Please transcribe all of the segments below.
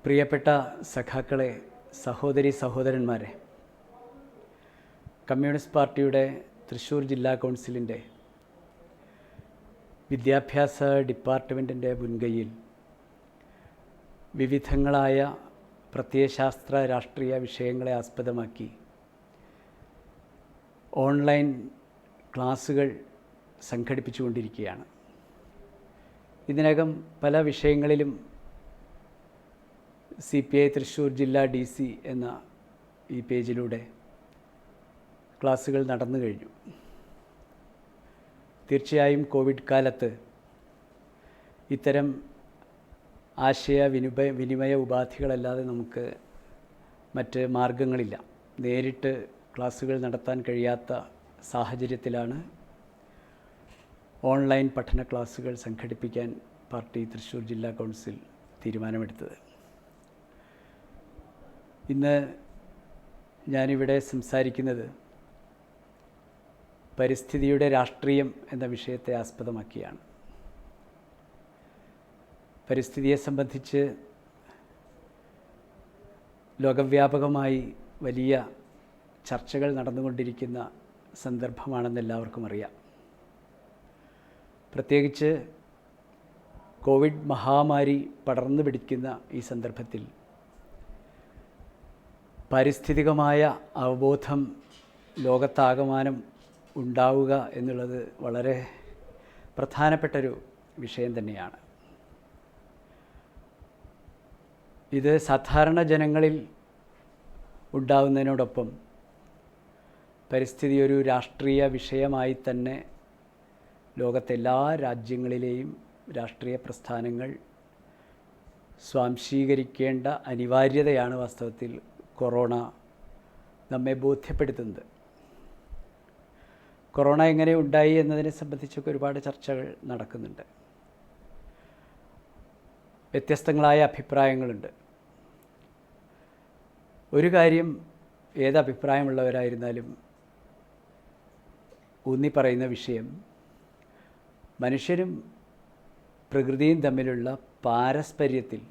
പ്രിയപ്പെട്ട സഖാക്കളെ, സഹോദരി സഹോദരന്മാരെ, കമ്മ്യൂണിസ്റ്റ് പാർട്ടിയുടെ തൃശ്ശൂർ ജില്ലാ കൗൺസിലിൻ്റെ വിദ്യാഭ്യാസ ഡിപ്പാർട്ട്മെൻറ്റിൻ്റെ മുൻകൈയിൽ വിവിധങ്ങളായ പ്രത്യയശാസ്ത്ര രാഷ്ട്രീയ വിഷയങ്ങളെ ആസ്പദമാക്കി ഓൺലൈൻ ക്ലാസുകൾ സംഘടിപ്പിച്ചുകൊണ്ടിരിക്കുകയാണ്. ഇതിനകം പല വിഷയങ്ങളിലും CPI തൃശ്ശൂർ ജില്ലാ DC എന്ന ഈ പേജിലൂടെ ക്ലാസുകൾ നടന്നു കഴിഞ്ഞു. തീർച്ചയായും കോവിഡ് കാലത്ത് ഇത്തരം വിനിമയ ഉപാധികളല്ലാതെ നമുക്ക് മറ്റ് മാർഗങ്ങളില്ല. നേരിട്ട് ക്ലാസുകൾ നടത്താൻ കഴിയാത്ത സാഹചര്യത്തിലാണ് ഓൺലൈൻ പഠന ക്ലാസുകൾ സംഘടിപ്പിക്കാൻ പാർട്ടി തൃശ്ശൂർ ജില്ലാ കൗൺസിൽ തീരുമാനമെടുത്തത്. ഇന്ന് ഞാനിവിടെ സംസാരിക്കുന്നത് പരിസ്ഥിതിയുടെ രാഷ്ട്രീയം എന്ന വിഷയത്തെ ആസ്പദമാക്കിയാണ്. പരിസ്ഥിതിയെ സംബന്ധിച്ച് ലോകവ്യാപകമായി വലിയ ചർച്ചകൾ നടന്നുകൊണ്ടിരിക്കുന്ന സന്ദർഭമാണെന്ന് എല്ലാവർക്കും അറിയാം. പ്രത്യേകിച്ച് കോവിഡ് മഹാമാരി പടർന്നു പിടിക്കുന്ന ഈ സന്ദർഭത്തിൽ പാരിസ്ഥിതികമായ അവബോധം ലോകത്താകമാനം ഉണ്ടാവുക എന്നുള്ളത് വളരെ പ്രധാനപ്പെട്ടൊരു വിഷയം തന്നെയാണ്. ഇത് സാധാരണ ജനങ്ങളിൽ ഉണ്ടാവുന്നതിനോടൊപ്പം പരിസ്ഥിതി ഒരു രാഷ്ട്രീയ വിഷയമായി തന്നെ ലോകത്തെല്ലാ രാജ്യങ്ങളിലെയും രാഷ്ട്രീയ പ്രസ്ഥാനങ്ങൾ സ്വാംശീകരിക്കേണ്ട അനിവാര്യതയാണ് വാസ്തവത്തിൽ കൊറോണ നമ്മെ ബോധ്യപ്പെടുത്തുന്നത്. കൊറോണ എങ്ങനെ ഉണ്ടായി എന്നതിനെ സംബന്ധിച്ചൊക്കെ ഒരുപാട് ചർച്ചകൾ നടക്കുന്നുണ്ട്. വ്യത്യസ്തങ്ങളായ അഭിപ്രായങ്ങളുണ്ട്. ഒരു കാര്യം ഏത് അഭിപ്രായമുള്ളവരായിരുന്നാലും ഊന്നി പറയുന്ന വിഷയം മനുഷ്യരും പ്രകൃതിയും തമ്മിലുള്ള പാരസ്പര്യത്തിൽ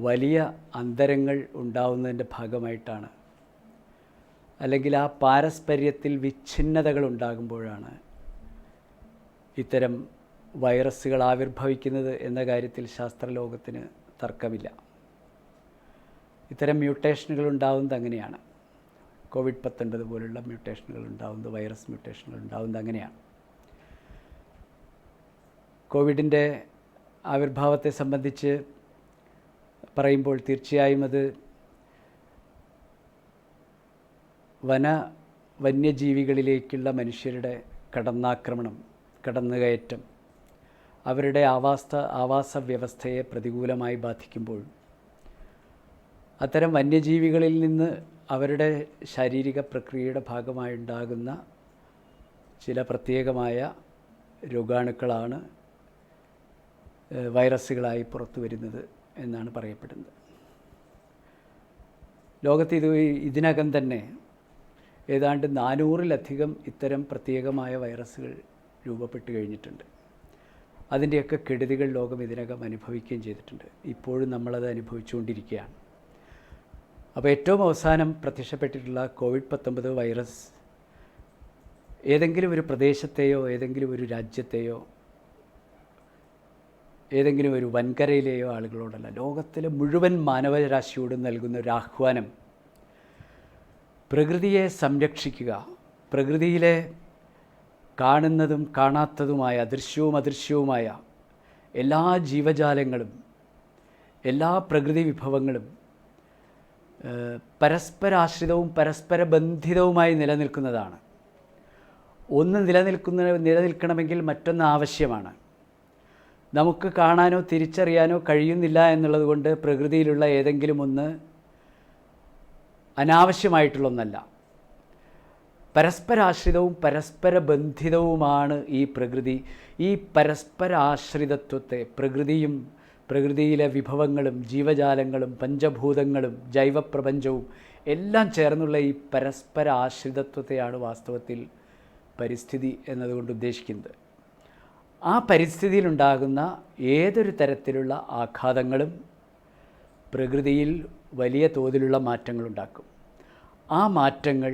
വലിയ അന്തരങ്ങൾ ഉണ്ടാവുന്നതിൻ്റെ ഭാഗമായിട്ടാണ്, അല്ലെങ്കിൽ ആ പാരസ്പര്യത്തിൽ വിച്ഛിന്നതകൾ ഉണ്ടാകുമ്പോഴാണ് ഇത്തരം വൈറസുകൾ ആവിർഭവിക്കുന്നത് എന്ന കാര്യത്തിൽ ശാസ്ത്രലോകത്തിന് തർക്കമില്ല. ഇത്തരം മ്യൂട്ടേഷനുകൾ ഉണ്ടാവുന്നത് അങ്ങനെയാണ്. COVID-19 പോലുള്ള മ്യൂട്ടേഷനുകൾ ഉണ്ടാവുന്നത്, വൈറസ് മ്യൂട്ടേഷനുകൾ ഉണ്ടാവുന്നത് അങ്ങനെയാണ്. കോവിഡിൻ്റെ ആവിർഭാവത്തെ സംബന്ധിച്ച് പറയുമ്പോൾ തീർച്ചയായും അത് വന്യജീവികളിലേക്കുള്ള മനുഷ്യരുടെ കടന്നുകയറ്റം അവരുടെ ആവാസ വ്യവസ്ഥയെ പ്രതികൂലമായി ബാധിക്കുമ്പോൾ അത്തരം വന്യജീവികളിൽ നിന്ന് അവരുടെ ശാരീരിക പ്രക്രിയയുടെ ഭാഗമായുണ്ടാകുന്ന ചില പ്രത്യേകമായ രോഗാണുക്കളാണ് വൈറസുകളായി പുറത്തു വരുന്നത് എന്നാണ് പറയപ്പെടുന്നത്. ലോകത്ത് ഇതിനകം തന്നെ ഏതാണ്ട് 400-ലധികം ഇത്തരം പ്രത്യേകമായ വൈറസുകൾ രൂപപ്പെട്ട് കഴിഞ്ഞിട്ടുണ്ട്. അതിൻ്റെയൊക്കെ കെടുതികൾ ലോകം ഇതിനകം അനുഭവിക്കുകയും ചെയ്തിട്ടുണ്ട്. ഇപ്പോഴും നമ്മളത് അനുഭവിച്ചുകൊണ്ടിരിക്കുകയാണ്. അപ്പോൾ ഏറ്റവും അവസാനം പ്രത്യക്ഷപ്പെട്ടിട്ടുള്ള COVID-19 വൈറസ് ഏതെങ്കിലും ഒരു പ്രദേശത്തെയോ ഏതെങ്കിലും ഒരു രാജ്യത്തെയോ ഏതെങ്കിലും ഒരു വൻകരയിലെയോ ആളുകളോടല്ല, ലോകത്തിലെ മുഴുവൻ മാനവരാശിയോടും നൽകുന്ന ഒരു ആഹ്വാനം പ്രകൃതിയെ സംരക്ഷിക്കുക. പ്രകൃതിയിലെ കാണുന്നതും കാണാത്തതുമായ, ദൃശ്യവും അദൃശ്യവുമായ എല്ലാ ജീവജാലങ്ങളും എല്ലാ പ്രകൃതി വിഭവങ്ങളും പരസ്പരാശ്രിതവും പരസ്പര ബന്ധിതവുമായി നിലനിൽക്കുന്നതാണ്. ഒന്ന് നിലനിൽക്കണമെങ്കിൽ മറ്റൊന്ന് ആവശ്യമാണ്. നമുക്ക് കാണാനോ തിരിച്ചറിയാനോ കഴിയുന്നില്ല എന്നുള്ളത് കൊണ്ട് പ്രകൃതിയിലുള്ള ഏതെങ്കിലും ഒന്ന് അനാവശ്യമായിട്ടുള്ള ഒന്നല്ല. പരസ്പരാശ്രിതവും പരസ്പര ബന്ധിതവുമാണ് ഈ പ്രകൃതി. ഈ പരസ്പരാശ്രിതത്വത്തെ പ്രകൃതിയും പ്രകൃതിയിലെ വിഭവങ്ങളും ജീവജാലങ്ങളും പഞ്ചഭൂതങ്ങളും ജൈവപ്രപഞ്ചവും എല്ലാം ചേർന്നുള്ള ഈ പരസ്പര ആശ്രിതത്വത്തെയാണ് വാസ്തവത്തിൽ പരിസ്ഥിതി എന്നതുകൊണ്ട് ഉദ്ദേശിക്കുന്നത്. ആ പരിസ്ഥിതിയിലുണ്ടാകുന്ന ഏതൊരു തരത്തിലുള്ള ആഘാതങ്ങളും പ്രകൃതിയിൽ വലിയ തോതിലുള്ള മാറ്റങ്ങളുണ്ടാക്കും. ആ മാറ്റങ്ങൾ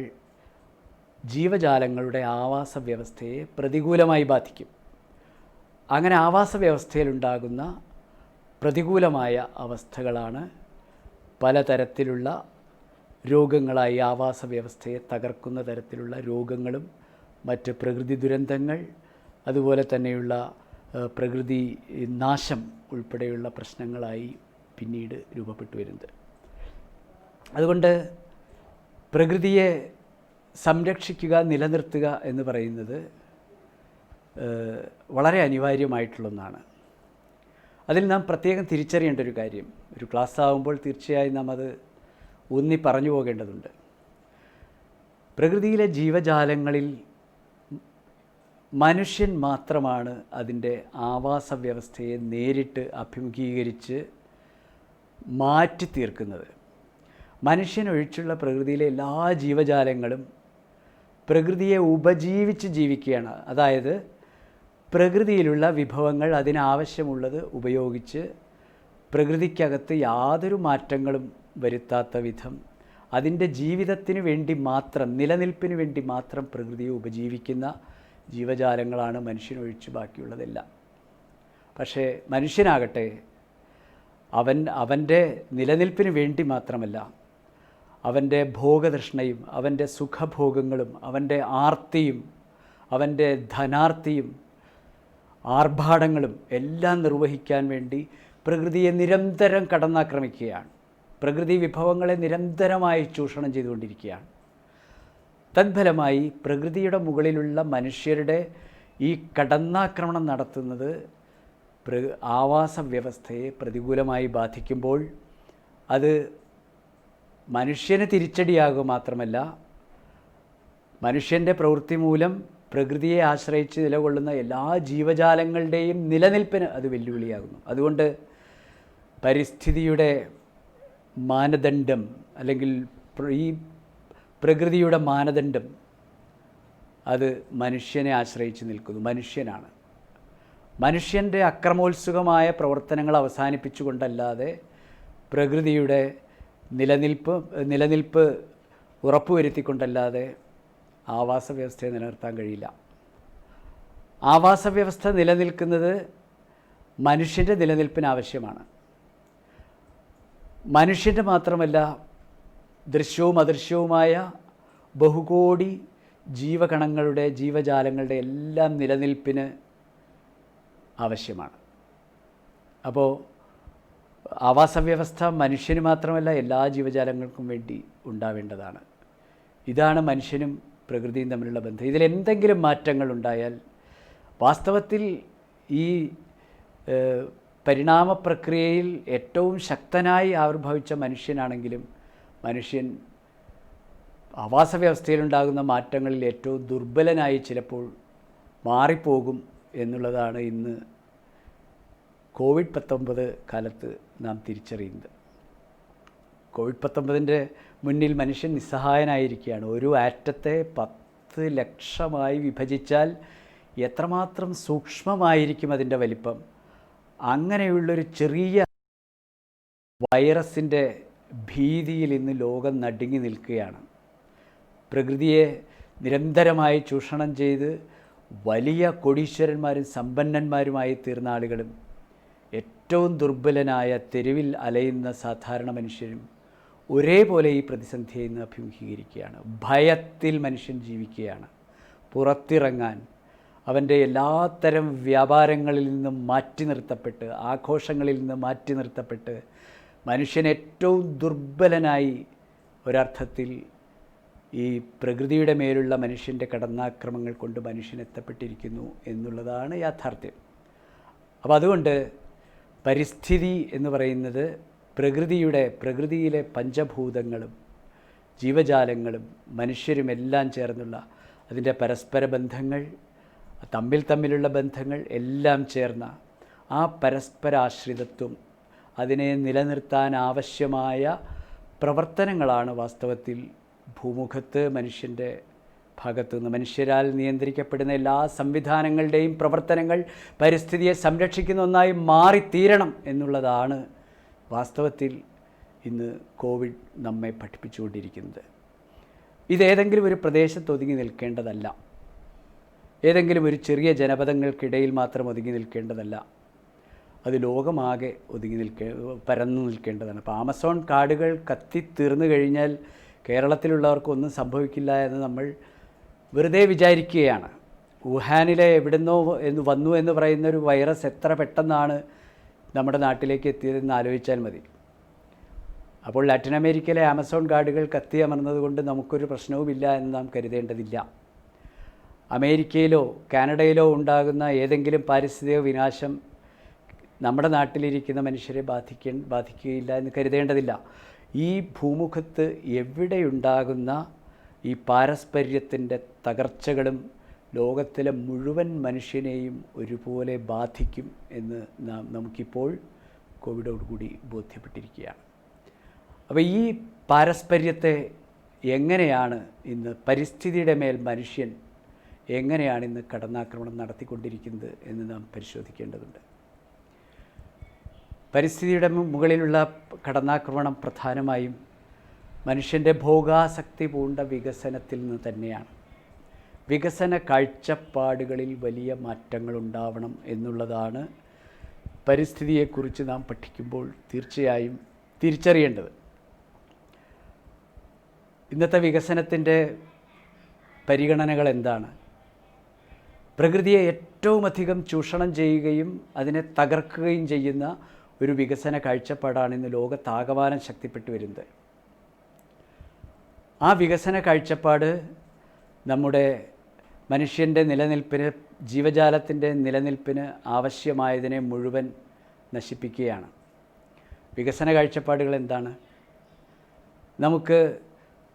ജീവജാലങ്ങളുടെ ആവാസ വ്യവസ്ഥയെ പ്രതികൂലമായി ബാധിക്കും. അങ്ങനെ ആവാസ വ്യവസ്ഥയിലുണ്ടാകുന്ന പ്രതികൂലമായ അവസ്ഥകളാണ് പലതരത്തിലുള്ള രോഗങ്ങളായി ആവാസ വ്യവസ്ഥയെ തകർക്കുന്ന തരത്തിലുള്ള രോഗങ്ങളും മറ്റ് പ്രകൃതി ദുരന്തങ്ങൾ, അതുപോലെ തന്നെയുള്ള പ്രകൃതി നാശം ഉൾപ്പെടെയുള്ള പ്രശ്നങ്ങളായി പിന്നീട് രൂപപ്പെട്ടു വരുന്നത്. അതുകൊണ്ട് പ്രകൃതിയെ സംരക്ഷിക്കുക, നിലനിർത്തുക എന്ന് പറയുന്നത് വളരെ അനിവാര്യമായിട്ടുള്ള ഒന്നാണ്. അതിൽ നാം പ്രത്യേകം തിരിച്ചറിയേണ്ട ഒരു കാര്യം, ഒരു ക്ലാസ് ആകുമ്പോൾ തീർച്ചയായും നാം അത് ഊന്നി പറഞ്ഞു പോകേണ്ടതുണ്ട്. പ്രകൃതിയിലെ ജീവജാലങ്ങളിൽ മനുഷ്യൻ മാത്രമാണ് അതിൻ്റെ ആവാസ വ്യവസ്ഥയെ നേരിട്ട് അഭിമുഖീകരിച്ച് മാറ്റി തീർക്കുന്നത്. മനുഷ്യനൊഴിച്ചുള്ള പ്രകൃതിയിലെ എല്ലാ ജീവജാലങ്ങളും പ്രകൃതിയെ ഉപജീവിച്ച് ജീവിക്കുകയാണ്. അതായത് പ്രകൃതിയിലുള്ള വിഭവങ്ങൾ അതിനാവശ്യമുള്ളത് ഉപയോഗിച്ച് പ്രകൃതിക്കകത്ത് യാതൊരു മാറ്റങ്ങളും വരുത്താത്ത വിധം അതിൻ്റെ ജീവിതത്തിന് വേണ്ടി മാത്രം, നിലനിൽപ്പിന് വേണ്ടി മാത്രം പ്രകൃതിയെ ഉപജീവിക്കുന്ന ജീവജാലങ്ങളാണ് മനുഷ്യനൊഴിച്ച് ബാക്കിയുള്ളതെല്ലാം. പക്ഷേ മനുഷ്യനാകട്ടെ അവൻ്റെ നിലനിൽപ്പിന് വേണ്ടി മാത്രമല്ല, അവൻ്റെ ഭോഗതൃഷ്ണയും അവൻ്റെ സുഖഭോഗങ്ങളും അവൻ്റെ ആർത്തിയും അവൻ്റെ ധനാർത്തിയും ആർഭാടങ്ങളും എല്ലാം നിർവഹിക്കാൻ വേണ്ടി പ്രകൃതിയെ നിരന്തരം കടന്നാക്രമിക്കുകയാണ്. പ്രകൃതി വിഭവങ്ങളെ നിരന്തരമായി ചൂഷണം ചെയ്തുകൊണ്ടിരിക്കുകയാണ്. തദ്ഫലമായി പ്രകൃതിയുടെ മുകളിലുള്ള മനുഷ്യരുടെ ഈ കടന്നാക്രമണം നടത്തുന്നത് ആവാസ വ്യവസ്ഥയെ പ്രതികൂലമായി ബാധിക്കുമ്പോൾ അത് മനുഷ്യന് തിരിച്ചടിയാകുക മാത്രമല്ല, മനുഷ്യൻ്റെ പ്രവൃത്തി മൂലം പ്രകൃതിയെ ആശ്രയിച്ച് നിലകൊള്ളുന്ന എല്ലാ ജീവജാലങ്ങളുടെയും നിലനിൽപ്പിന് അത് വെല്ലുവിളിയാകുന്നു. അതുകൊണ്ട് പരിസ്ഥിതിയുടെ മാനദണ്ഡം, അല്ലെങ്കിൽ ഈ പ്രകൃതിയുടെ മാനദണ്ഡം, അത് മനുഷ്യനെ ആശ്രയിച്ച് നിൽക്കുന്നു. മനുഷ്യനാണ്. മനുഷ്യൻ്റെ അക്രമോത്സുകമായ പ്രവർത്തനങ്ങൾ അവസാനിപ്പിച്ചുകൊണ്ടല്ലാതെ പ്രകൃതിയുടെ നിലനിൽപ്പ് ഉറപ്പുവരുത്തിക്കൊണ്ടല്ലാതെ ആവാസ വ്യവസ്ഥയെ നിലനിർത്താൻ കഴിയില്ല. ആവാസ വ്യവസ്ഥ നിലനിൽക്കുന്നത് മനുഷ്യൻ്റെ നിലനിൽപ്പിന് ആവശ്യമാണ്. മനുഷ്യൻ്റെ മാത്രമല്ല, ദൃശ്യവും അദൃശ്യവുമായ ബഹുകോടി ജീവകണങ്ങളുടെ, ജീവജാലങ്ങളുടെ എല്ലാം നിലനിൽപ്പിന് ആവശ്യമാണ്. അപ്പോൾ ആവാസ വ്യവസ്ഥ മനുഷ്യന് മാത്രമല്ല എല്ലാ ജീവജാലങ്ങൾക്കും വേണ്ടി ഉണ്ടാവേണ്ടതാണ്. ഇതാണ് മനുഷ്യനും പ്രകൃതിയും തമ്മിലുള്ള ബന്ധം. ഇതിലെന്തെങ്കിലും മാറ്റങ്ങൾ ഉണ്ടായാൽ വാസ്തവത്തിൽ ഈ പരിണാമ പ്രക്രിയയിൽ ഏറ്റവും ശക്തനായി ആവിർഭവിച്ച മനുഷ്യനാണെങ്കിലും മനുഷ്യൻ ആവാസ വ്യവസ്ഥയിലുണ്ടാകുന്ന മാറ്റങ്ങളിൽ ഏറ്റവും ദുർബലനായി ചിലപ്പോൾ മാറിപ്പോകും എന്നുള്ളതാണ് ഇന്ന് കോവിഡ്-19 കാലത്ത് നാം തിരിച്ചറിയുന്നത്. കോവിഡ്-19 മുന്നിൽ മനുഷ്യൻ നിസ്സഹായനായിരിക്കുകയാണ്. ഒരു ആറ്റത്തെ 10 ലക്ഷമായി വിഭജിച്ചാൽ എത്രമാത്രം സൂക്ഷ്മമായിരിക്കും അതിൻ്റെ വലിപ്പം. അങ്ങനെയുള്ളൊരു ചെറിയ വൈറസിൻ്റെ ഭീതിയിൽ ഇന്ന് ലോകം നടുങ്ങി നിൽക്കുകയാണ്. പ്രകൃതിയെ നിരന്തരമായി ചൂഷണം ചെയ്ത് വലിയ കോടീശ്വരന്മാരും സമ്പന്നന്മാരുമായി തീർന്ന ആളുകളും ഏറ്റവും ദുർബലനായ തെരുവിൽ അലയുന്ന സാധാരണ മനുഷ്യരും ഒരേപോലെ ഈ പ്രതിസന്ധിയെ ഇന്ന് അഭിമുഖീകരിക്കുകയാണ്. ഭയത്തിൽ മനുഷ്യൻ ജീവിക്കുകയാണ്. പുറത്തിറങ്ങാൻ, അവൻ്റെ എല്ലാത്തരം വ്യാപാരങ്ങളിൽ നിന്നും മാറ്റി നിർത്തപ്പെട്ട്, ആഘോഷങ്ങളിൽ നിന്ന് മാറ്റി നിർത്തപ്പെട്ട് മനുഷ്യൻ ഏറ്റവും ദുർബലനായി ഒരർത്ഥത്തിൽ ഈ പ്രകൃതിയുടെ മേലുള്ള മനുഷ്യൻ്റെ കടന്നാക്രമങ്ങൾ കൊണ്ട് മനുഷ്യൻ എത്തപ്പെട്ടിരിക്കുന്നു എന്നുള്ളതാണ് യാഥാർത്ഥ്യം. അപ്പോൾ അതുകൊണ്ട് പരിസ്ഥിതി എന്ന് പറയുന്നത് പ്രകൃതിയിലെ പഞ്ചഭൂതങ്ങളും ജീവജാലങ്ങളും മനുഷ്യരുമെല്ലാം ചേർന്നുള്ള അതിൻ്റെ പരസ്പര ബന്ധങ്ങൾ, തമ്മിലുള്ള ബന്ധങ്ങൾ എല്ലാം ചേർന്ന ആ പരസ്പരാശ്രിതത്വം, അതിനെ നിലനിർത്താൻ ആവശ്യമായ പ്രവർത്തനങ്ങളാണ് വാസ്തവത്തിൽ ഭൂമുഖത്ത് മനുഷ്യൻ്റെ ഭാഗത്തു നിന്ന്, മനുഷ്യരാൽ നിയന്ത്രിക്കപ്പെടുന്ന എല്ലാ സംവിധാനങ്ങളുടെയും പ്രവർത്തനങ്ങൾ പരിസ്ഥിതിയെ സംരക്ഷിക്കുന്ന ഒന്നായി മാറിത്തീരണം എന്നുള്ളതാണ് വാസ്തവത്തിൽ ഇന്ന് കോവിഡ് നമ്മെ പഠിപ്പിച്ചുകൊണ്ടിരിക്കുന്നത്. ഇതേതെങ്കിലും ഒരു പ്രദേശത്ത് ഒതുങ്ങി നിൽക്കേണ്ടതല്ല, ഏതെങ്കിലും ഒരു ചെറിയ ജനപദങ്ങൾക്കിടയിൽ മാത്രം ഒതുങ്ങി നിൽക്കേണ്ടതല്ല, അത് ലോകമാകെ പരന്നു നിൽക്കേണ്ടതാണ്. അപ്പോൾ ആമസോൺ കാടുകൾ കത്തിത്തീർന്നു കഴിഞ്ഞാൽ കേരളത്തിലുള്ളവർക്കൊന്നും സംഭവിക്കില്ല എന്ന് നമ്മൾ വെറുതെ വിചാരിക്കുകയാണ്. വുഹാനിലെ എവിടുന്നോ വന്നു എന്ന് പറയുന്ന ഒരു വൈറസ് എത്ര പെട്ടെന്നാണ് നമ്മുടെ നാട്ടിലേക്ക് എത്തിയതെന്ന് ആലോചിച്ചാൽ മതി. അപ്പോൾ ലാറ്റിൻ അമേരിക്കയിലെ ആമസോൺ കാടുകൾ കത്തിയമർന്നതുകൊണ്ട് നമുക്കൊരു പ്രശ്നവുമില്ല എന്ന് നാം കരുതേണ്ടതില്ല. അമേരിക്കയിലോ കാനഡയിലോ ഉണ്ടാകുന്ന ഏതെങ്കിലും പാരിസ്ഥിതിക വിനാശം നമ്മുടെ നാട്ടിലിരിക്കുന്ന മനുഷ്യരെ ബാധിക്കുകയില്ല എന്ന് കരുതേണ്ടതില്ല. ഈ ഭൂമുഖത്ത് എവിടെയുണ്ടാകുന്ന ഈ പാരസ്പര്യത്തിൻ്റെ തകർച്ചകളും ലോകത്തിലെ മുഴുവൻ മനുഷ്യനെയും ഒരുപോലെ ബാധിക്കും എന്ന് നമുക്കിപ്പോൾ കോവിഡോടുകൂടി ബോധ്യപ്പെട്ടിരിക്കുകയാണ്. അപ്പോൾ ഈ പാരസ്പര്യത്തെ എങ്ങനെയാണ് ഇന്ന് പരിസ്ഥിതിയുടെ മേൽ മനുഷ്യൻ എങ്ങനെയാണ് ഇന്ന് കടന്നാക്രമണം നടത്തിക്കൊണ്ടിരിക്കുന്നത് എന്ന് നാം പരിശോധിക്കേണ്ടതുണ്ട്. പരിസ്ഥിതിയുടെ മുകളിലുള്ള കടന്നാക്രമണം പ്രധാനമായും മനുഷ്യൻ്റെ ഭോഗാസക്തി പൂണ്ട വികസനത്തിൽ നിന്ന് തന്നെയാണ്. വികസന കാഴ്ചപ്പാടുകളിൽ വലിയ മാറ്റങ്ങൾ ഉണ്ടാവണം എന്നുള്ളതാണ് പരിസ്ഥിതിയെക്കുറിച്ച് നാം പഠിക്കുമ്പോൾ തീർച്ചയായും തിരിച്ചറിയേണ്ടത്. ഇന്നത്തെ വികസനത്തിൻ്റെ പരിഗണനകൾ എന്താണ്? പ്രകൃതിയെ ഏറ്റവും അധികം ചൂഷണം ചെയ്യുകയും അതിനെ തകർക്കുകയും ചെയ്യുന്ന ഒരു വികസന കാഴ്ചപ്പാടാണ് ഇന്ന് ലോകത്താകമാനം ശക്തിപ്പെട്ടു വരുന്നത്. ആ വികസന കാഴ്ചപ്പാട് നമ്മുടെ മനുഷ്യൻ്റെ നിലനിൽപ്പിന്, ജീവജാലത്തിൻ്റെ നിലനിൽപ്പിന് ആവശ്യമായതിനെ മുഴുവൻ നശിപ്പിക്കുകയാണ്. വികസന കാഴ്ചപ്പാടുകൾ എന്താണ്? നമുക്ക്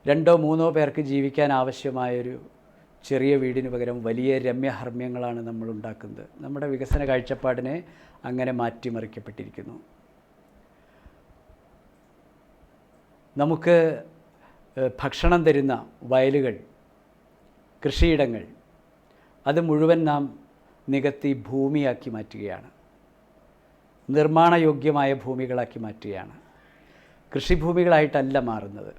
2-3 പേർക്ക് ജീവിക്കാൻ ആവശ്യമായൊരു ചെറിയ വീടിന് പകരം വലിയ രമ്യഹർമ്മ്യങ്ങളാണ് നമ്മൾ ഉണ്ടാക്കുന്നത്. നമ്മുടെ വികസന കാഴ്ചപ്പാടിനെ അങ്ങനെ മാറ്റിമറിക്കപ്പെട്ടിരിക്കുന്നു. നമുക്ക് ഭക്ഷണം തരുന്ന വയലുകൾ, കൃഷിയിടങ്ങൾ, അത് മുഴുവൻ നാം നികത്തി ഭൂമിയാക്കി മാറ്റുകയാണ്, നിർമ്മാണയോഗ്യമായ ഭൂമികളാക്കി മാറ്റുകയാണ്. കൃഷിഭൂമികളായിട്ടല്ല മാറുന്നത്.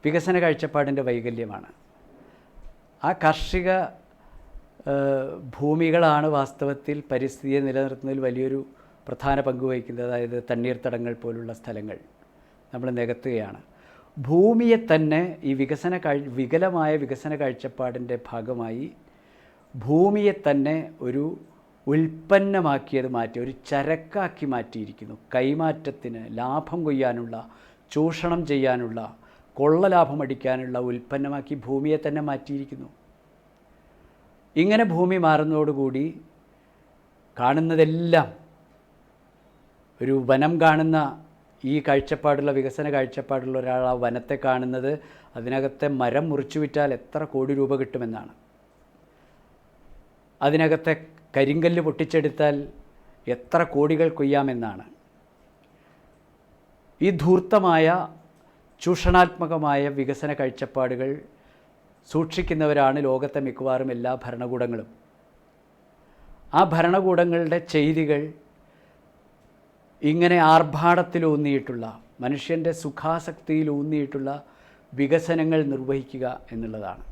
വികസന കാഴ്ചപ്പാടിൻ്റെ വൈകല്യമാണ്. ആ കാർഷിക ഭൂമികളാണ് വാസ്തവത്തിൽ പരിസ്ഥിതിയെ നിലനിർത്തുന്നതിൽ വലിയൊരു പ്രധാന പങ്ക് വഹിക്കുന്നത്. അതായത് തണ്ണീർത്തടങ്ങൾ പോലുള്ള സ്ഥലങ്ങൾ നമ്മൾ നികത്തുകയാണ്. ഭൂമിയെ തന്നെ ഈ വികലമായ വികസന കാഴ്ചപ്പാടിൻ്റെ ഭാഗമായി ഭൂമിയെ തന്നെ ഒരു ഉൽപ്പന്നമാക്കിയത് മാറ്റി, ഒരു ചരക്കാക്കി മാറ്റിയിരിക്കുന്നു. കൈമാറ്റത്തിന്, ലാഭം കൊയ്യാനുള്ള, ചൂഷണം ചെയ്യാനുള്ള, കൊള്ളലാഭം അടിക്കാനുള്ള ഉൽപ്പന്നമാക്കി ഭൂമിയെ തന്നെ മാറ്റിയിരിക്കുന്നു. ഇങ്ങനെ ഭൂമി മാറുന്നതോടുകൂടി കാണുന്നതെല്ലാം, ഒരു വനം കാണുന്ന ഈ കാഴ്ചപ്പാടുള്ള, വികസന കാഴ്ചപ്പാടുള്ള ഒരാൾ ആ വനത്തെ കാണുന്നത് അതിനകത്തെ മരം മുറിച്ചു വിറ്റാൽ എത്ര കോടി രൂപ കിട്ടുമെന്നാണ്. അതിനകത്തെ കരിങ്കല്ല് പൊട്ടിച്ചെടുത്താൽ എത്ര കോടികൾ കൊയ്യാമെന്നാണ്. ഈ ധൂർത്തമായ ചൂഷണാത്മകമായ വികസന കാഴ്ചപ്പാടുകൾ സൂക്ഷിക്കുന്നവരാണ് ലോകത്തെ മിക്കവാറും എല്ലാ ഭരണകൂടങ്ങളും. ആ ഭരണകൂടങ്ങളുടെ ചെയ്തികൾ ഇങ്ങനെ ആർഭാടത്തിലൂന്നിയിട്ടുള്ള, മനുഷ്യൻ്റെ സുഖാസക്തിയിലൂന്നിയിട്ടുള്ള വികസനങ്ങൾ നിർവഹിക്കുക എന്നുള്ളതാണ്.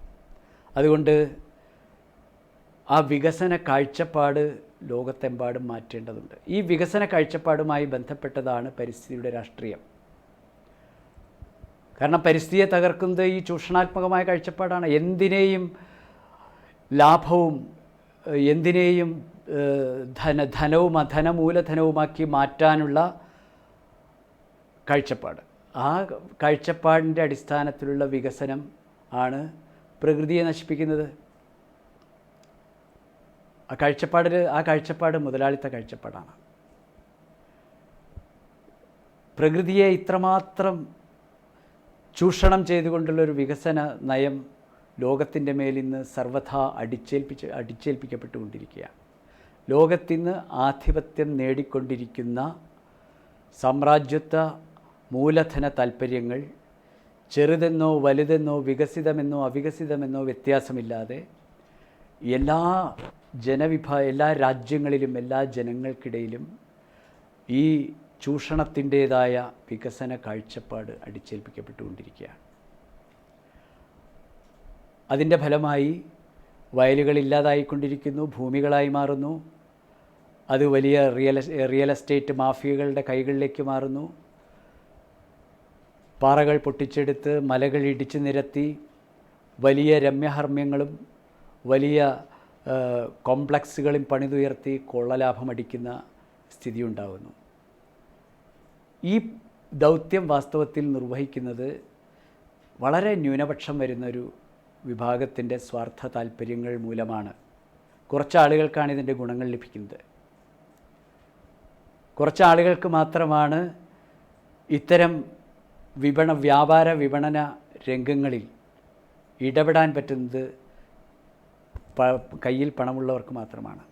അതുകൊണ്ട് ആ വികസന കാഴ്ചപ്പാട് ലോകത്തെമ്പാടും മാറ്റേണ്ടതുണ്ട്. ഈ വികസന കാഴ്ചപ്പാടുമായി ബന്ധപ്പെട്ടതാണ് പരിസ്ഥിതിയുടെ രാഷ്ട്രീയം. കാരണം പരിസ്ഥിതിയെ തകർക്കുന്നത് ഈ ചൂഷണാത്മകമായ കാഴ്ചപ്പാടാണ്. എന്തിനേയും ലാഭവും എന്തിനേയും ധനവും ധനമൂലധനവുമാക്കി മാറ്റാനുള്ള കാഴ്ചപ്പാട്. ആ കാഴ്ചപ്പാടിൻ്റെ അടിസ്ഥാനത്തിലുള്ള വികസനം ആണ് പ്രകൃതിയെ നശിപ്പിക്കുന്നത്. ആ കാഴ്ചപ്പാട് മുതലാളിത്ത കാഴ്ചപ്പാടാണ്. പ്രകൃതിയെ ഇത്രമാത്രം ചൂഷണം ചെയ്തുകൊണ്ടുള്ളൊരു വികസന നയം ലോകത്തിൻ്റെ മേലിന്ന് സർവഥാ അടിച്ചേൽപ്പിക്കപ്പെട്ടുകൊണ്ടിരിക്കുകയാണ്. ലോകത്തിന്ന് ആധിപത്യം നേടിക്കൊണ്ടിരിക്കുന്ന സാമ്രാജ്യത്വ മൂലധന താൽപ്പര്യങ്ങൾ ചെറുതെന്നോ വലുതെന്നോ വികസിതമെന്നോ അവികസിതമെന്നോ വ്യത്യാസമില്ലാതെ എല്ലാ രാജ്യങ്ങളിലും എല്ലാ ജനങ്ങൾക്കിടയിലും ഈ ചൂഷണത്തിൻ്റേതായ വികസന കാഴ്ചപ്പാട് അടിച്ചേൽപ്പിക്കപ്പെട്ടുകൊണ്ടിരിക്കുകയാണ്. അതിൻ്റെ ഫലമായി വയലുകൾ ഇല്ലാതായിക്കൊണ്ടിരിക്കുന്നു, ഭൂമികളായി മാറുന്നു. അത് വലിയ റിയൽ എസ്റ്റേറ്റ് മാഫിയകളുടെ കൈകളിലേക്ക് മാറുന്നു. പാറകൾ പൊട്ടിച്ചെടുത്ത് മലകൾ ഇടിച്ചു നിരത്തി വലിയ രമ്യഹർമ്മ്യങ്ങളും വലിയ കോംപ്ലക്സുകളും പണിതുയർത്തി കൊള്ളലാഭമടിക്കുന്ന സ്ഥിതി ഉണ്ടാകുന്നു. ഈ ദൗത്യം വാസ്തവത്തിൽ നിർവഹിക്കുന്നത് വളരെ ന്യൂനപക്ഷം വരുന്നൊരു വിഭാഗത്തിൻ്റെ സ്വാർത്ഥ താല്പര്യങ്ങൾ മൂലമാണ്. കുറച്ചാളുകൾക്കാണ് ഇതിൻ്റെ ഗുണങ്ങൾ ലഭിക്കുന്നത്. കുറച്ചാളുകൾക്ക് മാത്രമാണ് ഇത്തരം വ്യാപാര വിപണന രംഗങ്ങളിൽ ഇടപെടാൻ പറ്റുന്നത്. കയ്യിൽ പണമുള്ളവർക്ക് മാത്രമാണ്,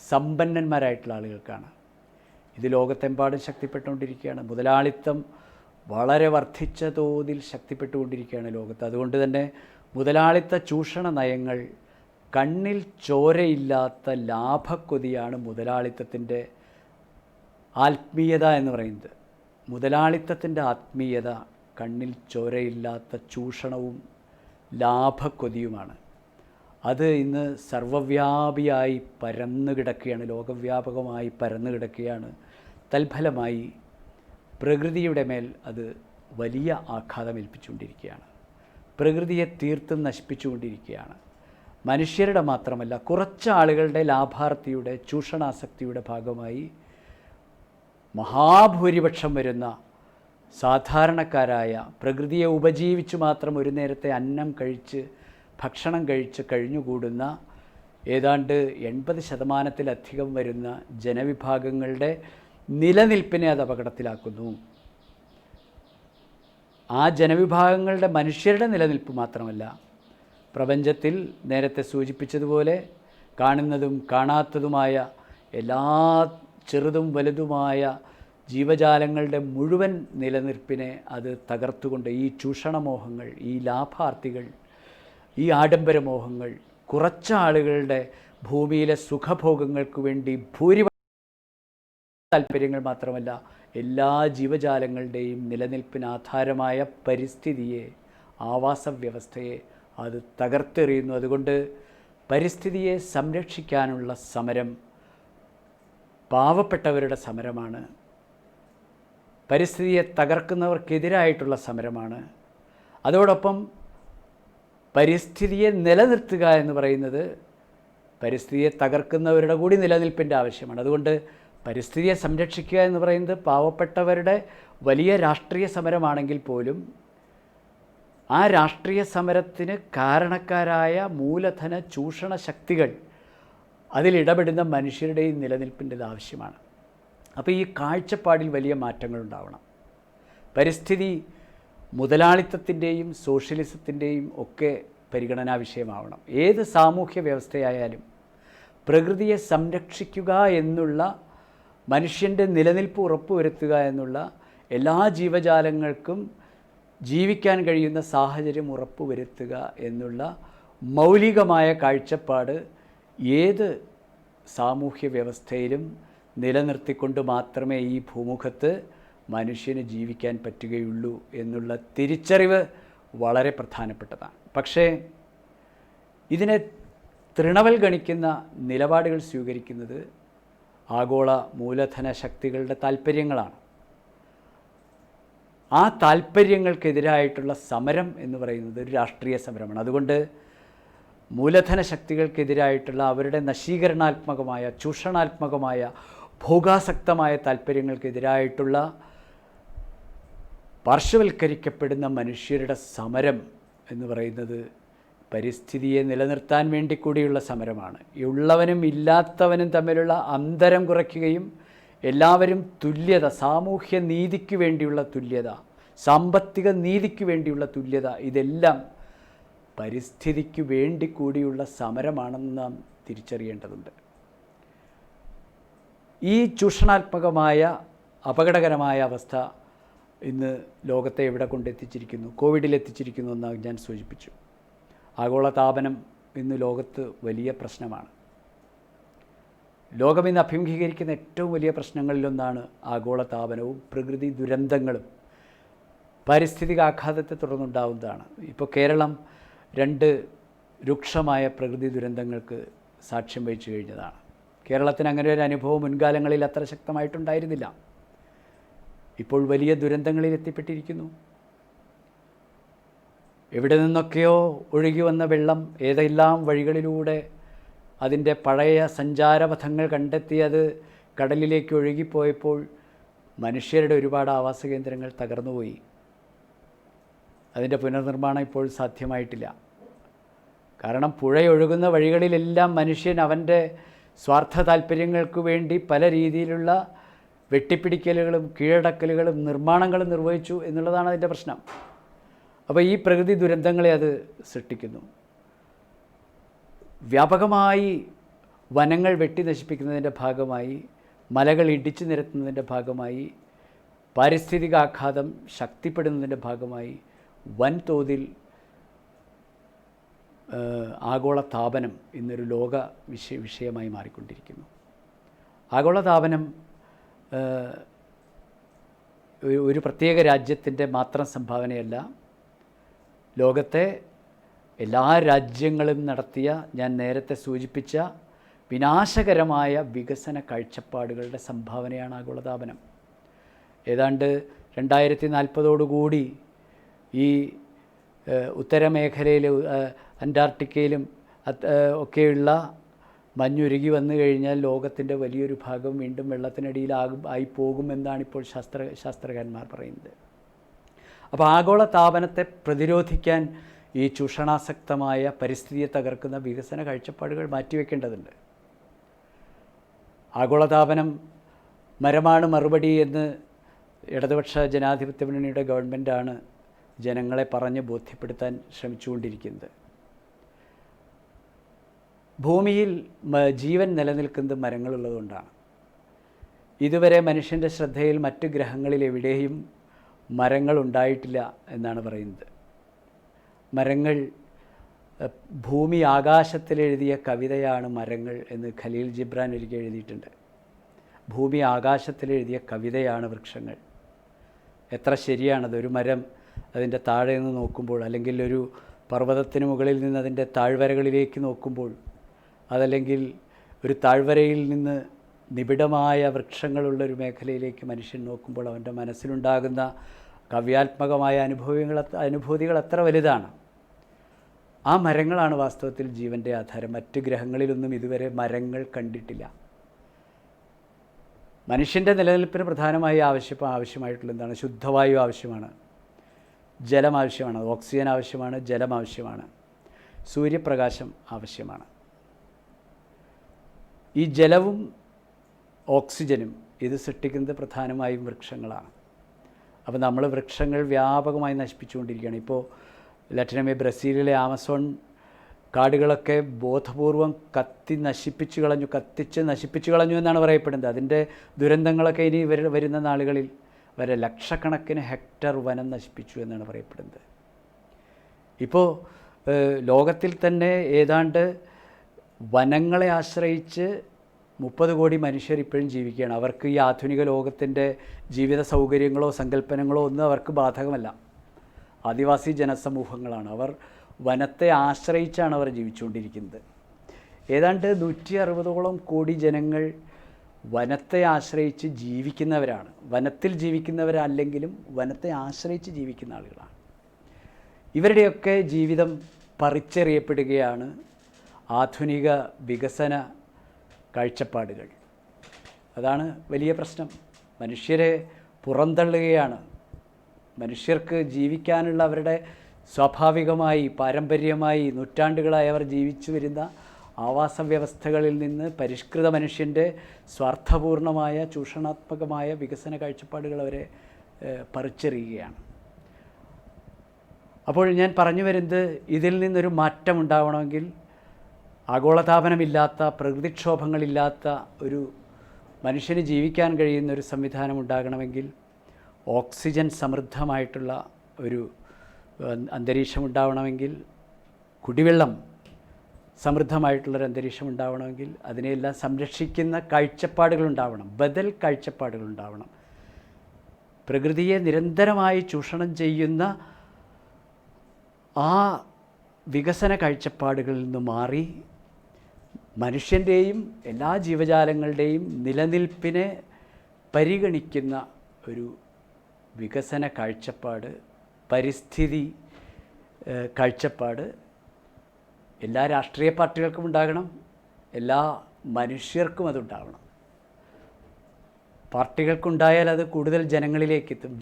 സമ്പന്നന്മാരായിട്ടുള്ള ആളുകൾക്കാണ്. ഇത് ലോകത്തെമ്പാടും ശക്തിപ്പെട്ടുകൊണ്ടിരിക്കുകയാണ്. മുതലാളിത്തം വളരെ വർദ്ധിച്ച തോതിൽ ശക്തിപ്പെട്ടുകൊണ്ടിരിക്കുകയാണ് ലോകത്ത്. അതുകൊണ്ട് തന്നെ മുതലാളിത്ത ചൂഷണ നയങ്ങൾ, കണ്ണിൽ ചോരയില്ലാത്ത ലാഭക്കൊതിയാണ് മുതലാളിത്തത്തിൻ്റെ ആത്മീയത എന്ന് പറയുന്നത്. മുതലാളിത്തത്തിൻ്റെ ആത്മീയത കണ്ണിൽ ചോരയില്ലാത്ത ചൂഷണവും ലാഭക്കൊതിയുമാണ്. അത് ഇന്ന് സർവ്വവ്യാപിയായി പരന്നു കിടക്കുകയാണ്, ലോകവ്യാപകമായി പരന്നു കിടക്കുകയാണ്. തൽഫലമായി പ്രകൃതിയുടെ മേൽ അത് വലിയ ആഘാതമേൽപ്പിച്ചുകൊണ്ടിരിക്കുകയാണ്. പ്രകൃതിയെ തീർത്തും നശിപ്പിച്ചുകൊണ്ടിരിക്കുകയാണ്. മനുഷ്യരുടെ മാത്രമല്ല, കുറച്ചാളുകളുടെ ലാഭാർത്ഥിയുടെ ചൂഷണാസക്തിയുടെ ഭാഗമായി മഹാഭൂരിപക്ഷം വരുന്ന സാധാരണക്കാരായ, പ്രകൃതിയെ ഉപജീവിച്ച് മാത്രം ഒരു നേരത്തെ അന്നം കഴിച്ച് ഭക്ഷണം കഴിച്ച് കഴിഞ്ഞുകൂടുന്ന ഏതാണ്ട് 80% വരുന്ന ജനവിഭാഗങ്ങളുടെ നിലനിൽപ്പിനെ അത് അപകടത്തിലാക്കുന്നു. ആ ജനവിഭാഗങ്ങളുടെ മനുഷ്യരുടെ നിലനിൽപ്പ് മാത്രമല്ല, പ്രപഞ്ചത്തിൽ നേരത്തെ സൂചിപ്പിച്ചതുപോലെ കാണുന്നതും കാണാത്തതുമായ എല്ലാ ചെറുതും വലുതുമായ ജീവജാലങ്ങളുടെ മുഴുവൻ നിലനിൽപ്പിനെ അത് തകർത്തുകൊണ്ട് ഈ ചൂഷണമോഹങ്ങൾ, ഈ ലാഭാർത്ഥികൾ, ഈ ആഡംബരമോഹങ്ങൾ, കുറച്ചാളുകളുടെ ഭൂമിയിലെ സുഖഭോഗങ്ങൾക്ക് വേണ്ടി ഭൂരിപക്ഷം താല്പര്യങ്ങൾ മാത്രമല്ല, എല്ലാ ജീവജാലങ്ങളുടെയും നിലനിൽപ്പിന് ആധാരമായ പരിസ്ഥിതിയെ, ആവാസ വ്യവസ്ഥയെ അത് തകർത്തെറിയുന്നു. അതുകൊണ്ട് പരിസ്ഥിതിയെ സംരക്ഷിക്കാനുള്ള സമരം പാവപ്പെട്ടവരുടെ സമരമാണ്. പരിസ്ഥിതിയെ തകർക്കുന്നവർക്കെതിരായിട്ടുള്ള സമരമാണ്. അതോടൊപ്പം പരിസ്ഥിതിയെ നിലനിർത്തുക എന്ന് പറയുന്നത് പരിസ്ഥിതിയെ തകർക്കുന്നവരുടെ കൂടി നിലനിൽപ്പിൻ്റെ ആവശ്യമാണ്. അതുകൊണ്ട് പരിസ്ഥിതിയെ സംരക്ഷിക്കുക എന്ന് പറയുന്നത് പാവപ്പെട്ടവരുടെ വലിയ രാഷ്ട്രീയ സമരമാണെങ്കിൽ പോലും ആ രാഷ്ട്രീയ സമരത്തിന് കാരണക്കാരായ മൂലധന ചൂഷണ ശക്തികൾ, അതിലിടപെടുന്ന മനുഷ്യരുടെയും നിലനിൽപ്പിൻ്റെത് ആവശ്യമാണ്. അപ്പോൾ ഈ കാഴ്ചപ്പാടിൽ വലിയ മാറ്റങ്ങളുണ്ടാവണം. പരിസ്ഥിതി മുതലാളിത്തത്തിൻ്റെയും സോഷ്യലിസത്തിൻ്റെയും ഒക്കെ പരിഗണനാ വിഷയമാവണം. ഏത് സാമൂഹ്യ വ്യവസ്ഥയായാലും പ്രകൃതിയെ സംരക്ഷിക്കുക എന്നുള്ള, മനുഷ്യൻ്റെ നിലനിൽപ്പ് ഉറപ്പുവരുത്തുക എന്നുള്ള, എല്ലാ ജീവജാലങ്ങൾക്കും ജീവിക്കാൻ കഴിയുന്ന സാഹചര്യം ഉറപ്പുവരുത്തുക എന്നുള്ള മൗലികമായ കാഴ്ചപ്പാട് ഏത് സാമൂഹ്യ വ്യവസ്ഥയിലും നിലനിർത്തിക്കൊണ്ട് മാത്രമേ ഈ ഭൂമുഖത്ത് മനുഷ്യന് ജീവിക്കാൻ പറ്റുകയുള്ളൂ എന്നുള്ള തിരിച്ചറിവ് വളരെ പ്രധാനപ്പെട്ടതാണ്. പക്ഷേ ഇതിനെ തൃണവൽഗണിക്കുന്ന നിലപാടുകൾ സ്വീകരിക്കുന്നത് ആഗോള മൂലധന ശക്തികളുടെ താല്പര്യങ്ങളാണ്. ആ താല്പര്യങ്ങൾക്കെതിരായിട്ടുള്ള സമരം എന്ന് പറയുന്നത് ഒരു രാഷ്ട്രീയ സമരമാണ്. അതുകൊണ്ട് മൂലധന ശക്തികൾക്കെതിരായിട്ടുള്ള അവരുടെ നശീകരണാത്മകമായ, ചൂഷണാത്മകമായ, ഭോഗാസക്തമായ താല്പര്യങ്ങൾക്കെതിരായിട്ടുള്ള പാർശ്വവൽക്കരിക്കപ്പെടുന്ന മനുഷ്യരുടെ സമരം എന്ന് പറയുന്നത് പരിസ്ഥിതിയെ നിലനിർത്താൻ വേണ്ടി കൂടിയുള്ള സമരമാണ്. ഉള്ളവനും ഇല്ലാത്തവനും തമ്മിലുള്ള അന്തരം കുറയ്ക്കുകയും എല്ലാവരും തുല്യത, സാമൂഹ്യ നീതിക്ക് വേണ്ടിയുള്ള തുല്യത, സാമ്പത്തിക നീതിക്ക് വേണ്ടിയുള്ള തുല്യത, ഇതെല്ലാം പരിസ്ഥിതിക്ക് വേണ്ടി കൂടിയുള്ള സമരമാണെന്ന് നാം തിരിച്ചറിയേണ്ടതുണ്ട്. ഈ ചൂഷണാത്മകമായ അപകടകരമായ അവസ്ഥ ഇന്ന് ലോകത്തെ എവിടെ കൊണ്ടെത്തിച്ചിരിക്കുന്നു? കോവിഡിലെത്തിച്ചിരിക്കുന്നു എന്ന് ഞാൻ സൂചിപ്പിച്ചു. ആഗോളതാപനം ഇന്ന് ലോകത്ത് വലിയ പ്രശ്നമാണ്. ലോകം ഇന്ന് അഭിമുഖീകരിക്കുന്ന ഏറ്റവും വലിയ പ്രശ്നങ്ങളിലൊന്നാണ് ആഗോളതാപനവും പ്രകൃതി ദുരന്തങ്ങളും. പാരിസ്ഥിതിക ആഘാതത്തെ തുടർന്നുണ്ടാവുന്നതാണ്. ഇപ്പോൾ കേരളം 2 രൂക്ഷമായ പ്രകൃതി ദുരന്തങ്ങൾക്ക് സാക്ഷ്യം വഹിച്ചു കഴിഞ്ഞതാണ്. കേരളത്തിന് അങ്ങനെ ഒരു അനുഭവം മുൻകാലങ്ങളിൽ അത്ര ശക്തമായിട്ടുണ്ടായിരുന്നില്ല. ഇപ്പോൾ വലിയ ദുരന്തങ്ങളിൽ എത്തിപ്പെട്ടിരിക്കുന്നു. എവിടെ നിന്നൊക്കെയോ ഒഴുകി വന്ന വെള്ളം ഏതെല്ലാം വഴികളിലൂടെ അതിൻ്റെ പഴയ സഞ്ചാരപഥങ്ങൾ കണ്ടെത്തി അത് കടലിലേക്ക് ഒഴുകിപ്പോയപ്പോൾ മനുഷ്യരുടെ ഒരുപാട് ആവാസ കേന്ദ്രങ്ങൾ തകർന്നുപോയി. അതിൻ്റെ പുനർനിർമ്മാണം ഇപ്പോൾ സാധ്യമായിട്ടില്ല. കാരണം പുഴയൊഴുകുന്ന വഴികളിലെല്ലാം മനുഷ്യൻ അവൻ്റെ സ്വാർത്ഥ താല്പര്യങ്ങൾക്ക് വേണ്ടി പല രീതിയിലുള്ള വെട്ടിപ്പിടിക്കലുകളും കീഴടക്കലുകളും നിർമ്മാണങ്ങളും നിർവഹിച്ചു എന്നുള്ളതാണ് അതിൻ്റെ പ്രശ്നം. അപ്പോൾ ഈ പ്രകൃതി ദുരന്തങ്ങളെ അത് സൃഷ്ടിക്കുന്നു. വ്യാപകമായി വനങ്ങൾ വെട്ടി നശിപ്പിക്കുന്നതിൻ്റെ ഭാഗമായി, മലകൾ ഇടിച്ചു നിരത്തുന്നതിൻ്റെ ഭാഗമായി, പാരിസ്ഥിതികാഘാതം ശക്തിപ്പെടുന്നതിൻ്റെ ഭാഗമായി വൻതോതിൽ ആഗോളതാപനം ഇന്നൊരു ലോക വിഷയമായി മാറിക്കൊണ്ടിരിക്കുന്നു. ആഗോളതാപനം ഒരു പ്രത്യേക രാജ്യത്തിൻ്റെ മാത്രം സംഭാവനയല്ല. ലോകത്തെ എല്ലാ രാജ്യങ്ങളും നടത്തിയ, ഞാൻ നേരത്തെ സൂചിപ്പിച്ച വിനാശകരമായ വികസന കാഴ്ചപ്പാടുകളുടെ സംഭാവനയാണ് ആഗോളതാപനം. ഏതാണ്ട് 2040 ഈ ഉത്തരമേഖലയിൽ അന്റാർട്ടിക്കയിലും ഒക്കെയുള്ള മഞ്ഞുരുകി വന്നു കഴിഞ്ഞാൽ ലോകത്തിൻ്റെ വലിയൊരു ഭാഗം വീണ്ടും വെള്ളത്തിനടിയിലായി പോകുമെന്നാണ് ഇപ്പോൾ ശാസ്ത്രകാരന്മാർ പറയുന്നത്. അപ്പോൾ ആഗോളതാപനത്തെ പ്രതിരോധിക്കാൻ ഈ ചൂഷണാസക്തമായ പരിസ്ഥിതിയെ തകർക്കുന്ന വികസന കാഴ്ചപ്പാടുകൾ മാറ്റിവെക്കേണ്ടതുണ്ട്. ആഗോളതാപനം മരമാണ് മറുപടി എന്ന് ഇടതുപക്ഷ ജനാധിപത്യ മുന്നണിയുടെ ഗവൺമെൻറ്റാണ് ജനങ്ങളെ പറഞ്ഞ് ബോധ്യപ്പെടുത്താൻ ശ്രമിച്ചുകൊണ്ടിരിക്കുന്നത്. ഭൂമിയിൽ ജീവൻ നിലനിൽക്കുന്നത് മരങ്ങളുള്ളതുകൊണ്ടാണ്. ഇതുവരെ മനുഷ്യൻ്റെ ശ്രദ്ധയിൽ മറ്റ് ഗ്രഹങ്ങളിൽ എവിടെയും മരങ്ങൾ ഉണ്ടായിട്ടില്ല എന്നാണ് പറയുന്നത്. മരങ്ങൾ, ഭൂമി ആകാശത്തിലെഴുതിയ കവിതയാണ് മരങ്ങൾ എന്ന് ഖലീൽ ജിബ്രാൻ ഒരിക്കൽ എഴുതിയിട്ടുണ്ട്. ഭൂമി ആകാശത്തിലെഴുതിയ കവിതയാണ് വൃക്ഷങ്ങൾ. എത്ര ശരിയാണത്! ഒരു മരം അതിൻ്റെ താഴെ നിന്ന് നോക്കുമ്പോൾ, അല്ലെങ്കിൽ ഒരു പർവ്വതത്തിന് മുകളിൽ നിന്ന് അതിൻ്റെ താഴ്വരകളിലേക്ക് നോക്കുമ്പോൾ, അതല്ലെങ്കിൽ ഒരു താഴ്വരയിൽ നിന്ന് നിബിഡമായ വൃക്ഷങ്ങളുള്ളൊരു മേഖലയിലേക്ക് മനുഷ്യൻ നോക്കുമ്പോൾ അവൻ്റെ മനസ്സിലുണ്ടാകുന്ന കാവ്യാത്മകമായ അനുഭൂതികൾ എത്ര വലുതാണ്. ആ മരങ്ങളാണ് വാസ്തവത്തിൽ ജീവൻ്റെ ആധാരം. മറ്റ് ഗ്രഹങ്ങളിലൊന്നും ഇതുവരെ മരങ്ങൾ കണ്ടിട്ടില്ല. മനുഷ്യൻ്റെ നിലനിൽപ്പിന് പ്രധാനമായി ആവശ്യമായിട്ടുള്ള എന്താണ്? ശുദ്ധവായു ആവശ്യമാണ്, ജലം ആവശ്യമാണ്, ഓക്സിജൻ ആവശ്യമാണ്, ജലം ആവശ്യമാണ്, സൂര്യപ്രകാശം ആവശ്യമാണ്. ഈ ജലവും ഓക്സിജനും ഇത് സൃഷ്ടിക്കുന്നത് പ്രധാനമായും വൃക്ഷങ്ങളാണ്. അപ്പോൾ നമ്മൾ വൃക്ഷങ്ങൾ വ്യാപകമായി നശിപ്പിച്ചുകൊണ്ടിരിക്കുകയാണ്. ഇപ്പോൾ ബ്രസീലിലെ ആമസോൺ കാടുകളൊക്കെ ബോധപൂർവം കത്തിച്ച് നശിപ്പിച്ചു കളഞ്ഞു എന്നാണ് പറയപ്പെടുന്നത്. അതിൻ്റെ ദുരന്തങ്ങളൊക്കെ ഇനി വരുന്ന നാളുകളിൽ വരെ ലക്ഷക്കണക്കിന് ഹെക്ടർ വനം നശിപ്പിച്ചു എന്നാണ് പറയപ്പെടുന്നത്. ഇപ്പോൾ ലോകത്തിൽ തന്നെ ഏതാണ്ട് വനങ്ങളെ ആശ്രയിച്ച് 30 കോടി മനുഷ്യർ ഇപ്പോഴും ജീവിക്കുകയാണ്. അവർക്ക് ഈ ആധുനിക ലോകത്തിൻ്റെ ജീവിത സൗകര്യങ്ങളോ സങ്കല്പനങ്ങളോ ഒന്നും അവർക്ക് ബാധകമല്ല. ആദിവാസി ജനസമൂഹങ്ങളാണ്. അവർ വനത്തെ ആശ്രയിച്ചാണ് അവർ ജീവിച്ചുകൊണ്ടിരിക്കുന്നത്. ഏതാണ്ട് 160 കോടി ജനങ്ങൾ വനത്തെ ആശ്രയിച്ച് ജീവിക്കുന്നവരാണ്. വനത്തിൽ ജീവിക്കുന്നവരല്ലെങ്കിലും വനത്തെ ആശ്രയിച്ച് ജീവിക്കുന്ന ആളുകളാണ്. ഇവരുടെയൊക്കെ ജീവിതം പറിച്ചെറിയപ്പെടുകയാണ് ആധുനിക വികസന കാഴ്ചപ്പാടുകൾ. അതാണ് വലിയ പ്രശ്നം. മനുഷ്യരെ പുറന്തള്ളുകയാണ്. മനുഷ്യർക്ക് ജീവിക്കാനുള്ള അവരുടെ സ്വാഭാവികമായി പാരമ്പര്യമായി നൂറ്റാണ്ടുകളായി അവർ ജീവിച്ചു വരുന്ന ആവാസ വ്യവസ്ഥകളിൽ നിന്ന് പരിഷ്കൃത മനുഷ്യൻ്റെ സ്വാർത്ഥപൂർണമായ ചൂഷണാത്മകമായ വികസന കാഴ്ചപ്പാടുകൾ അവരെ പറിച്ചെറിയുകയാണ്. അപ്പോൾ ഞാൻ പറഞ്ഞു വരുന്നത്, ഇതിൽ നിന്നൊരു മാറ്റം ഉണ്ടാവണമെങ്കിൽ ആഗോളതാപനമില്ലാത്ത, പ്രകൃതിക്ഷോഭങ്ങളില്ലാത്ത ഒരു മനുഷ്യന് ജീവിക്കാൻ കഴിയുന്ന ഒരു സംവിധാനം ഉണ്ടാകണമെങ്കിൽ ഓക്സിജൻ സമൃദ്ധമായിട്ടുള്ള ഒരു അന്തരീക്ഷം ഉണ്ടാവണമെങ്കിൽ കുടിവെള്ളം സമൃദ്ധമായിട്ടുള്ളൊരു അന്തരീക്ഷം ഉണ്ടാവണമെങ്കിൽ അതിനെയെല്ലാം സംരക്ഷിക്കുന്ന കാഴ്ചപ്പാടുകളുണ്ടാവണം, ബദൽ കാഴ്ചപ്പാടുകളുണ്ടാവണം. പ്രകൃതിയെ നിരന്തരമായി ചൂഷണം ചെയ്യുന്ന ആ വികസന കാഴ്ചപ്പാടുകളിൽ നിന്ന് മാറി മനുഷ്യൻ്റെയും എല്ലാ ജീവജാലങ്ങളുടെയും നിലനിൽപ്പിനെ പരിഗണിക്കുന്ന ഒരു വികസന കാഴ്ചപ്പാട്, പരിസ്ഥിതി കാഴ്ചപ്പാട് എല്ലാ രാഷ്ട്രീയ പാർട്ടികൾക്കും ഉണ്ടാകണം, എല്ലാ മനുഷ്യർക്കും അതുണ്ടാവണം. പാർട്ടികൾക്കുണ്ടായാൽ അത് കൂടുതൽ ജനങ്ങളിലേക്ക് എത്തും.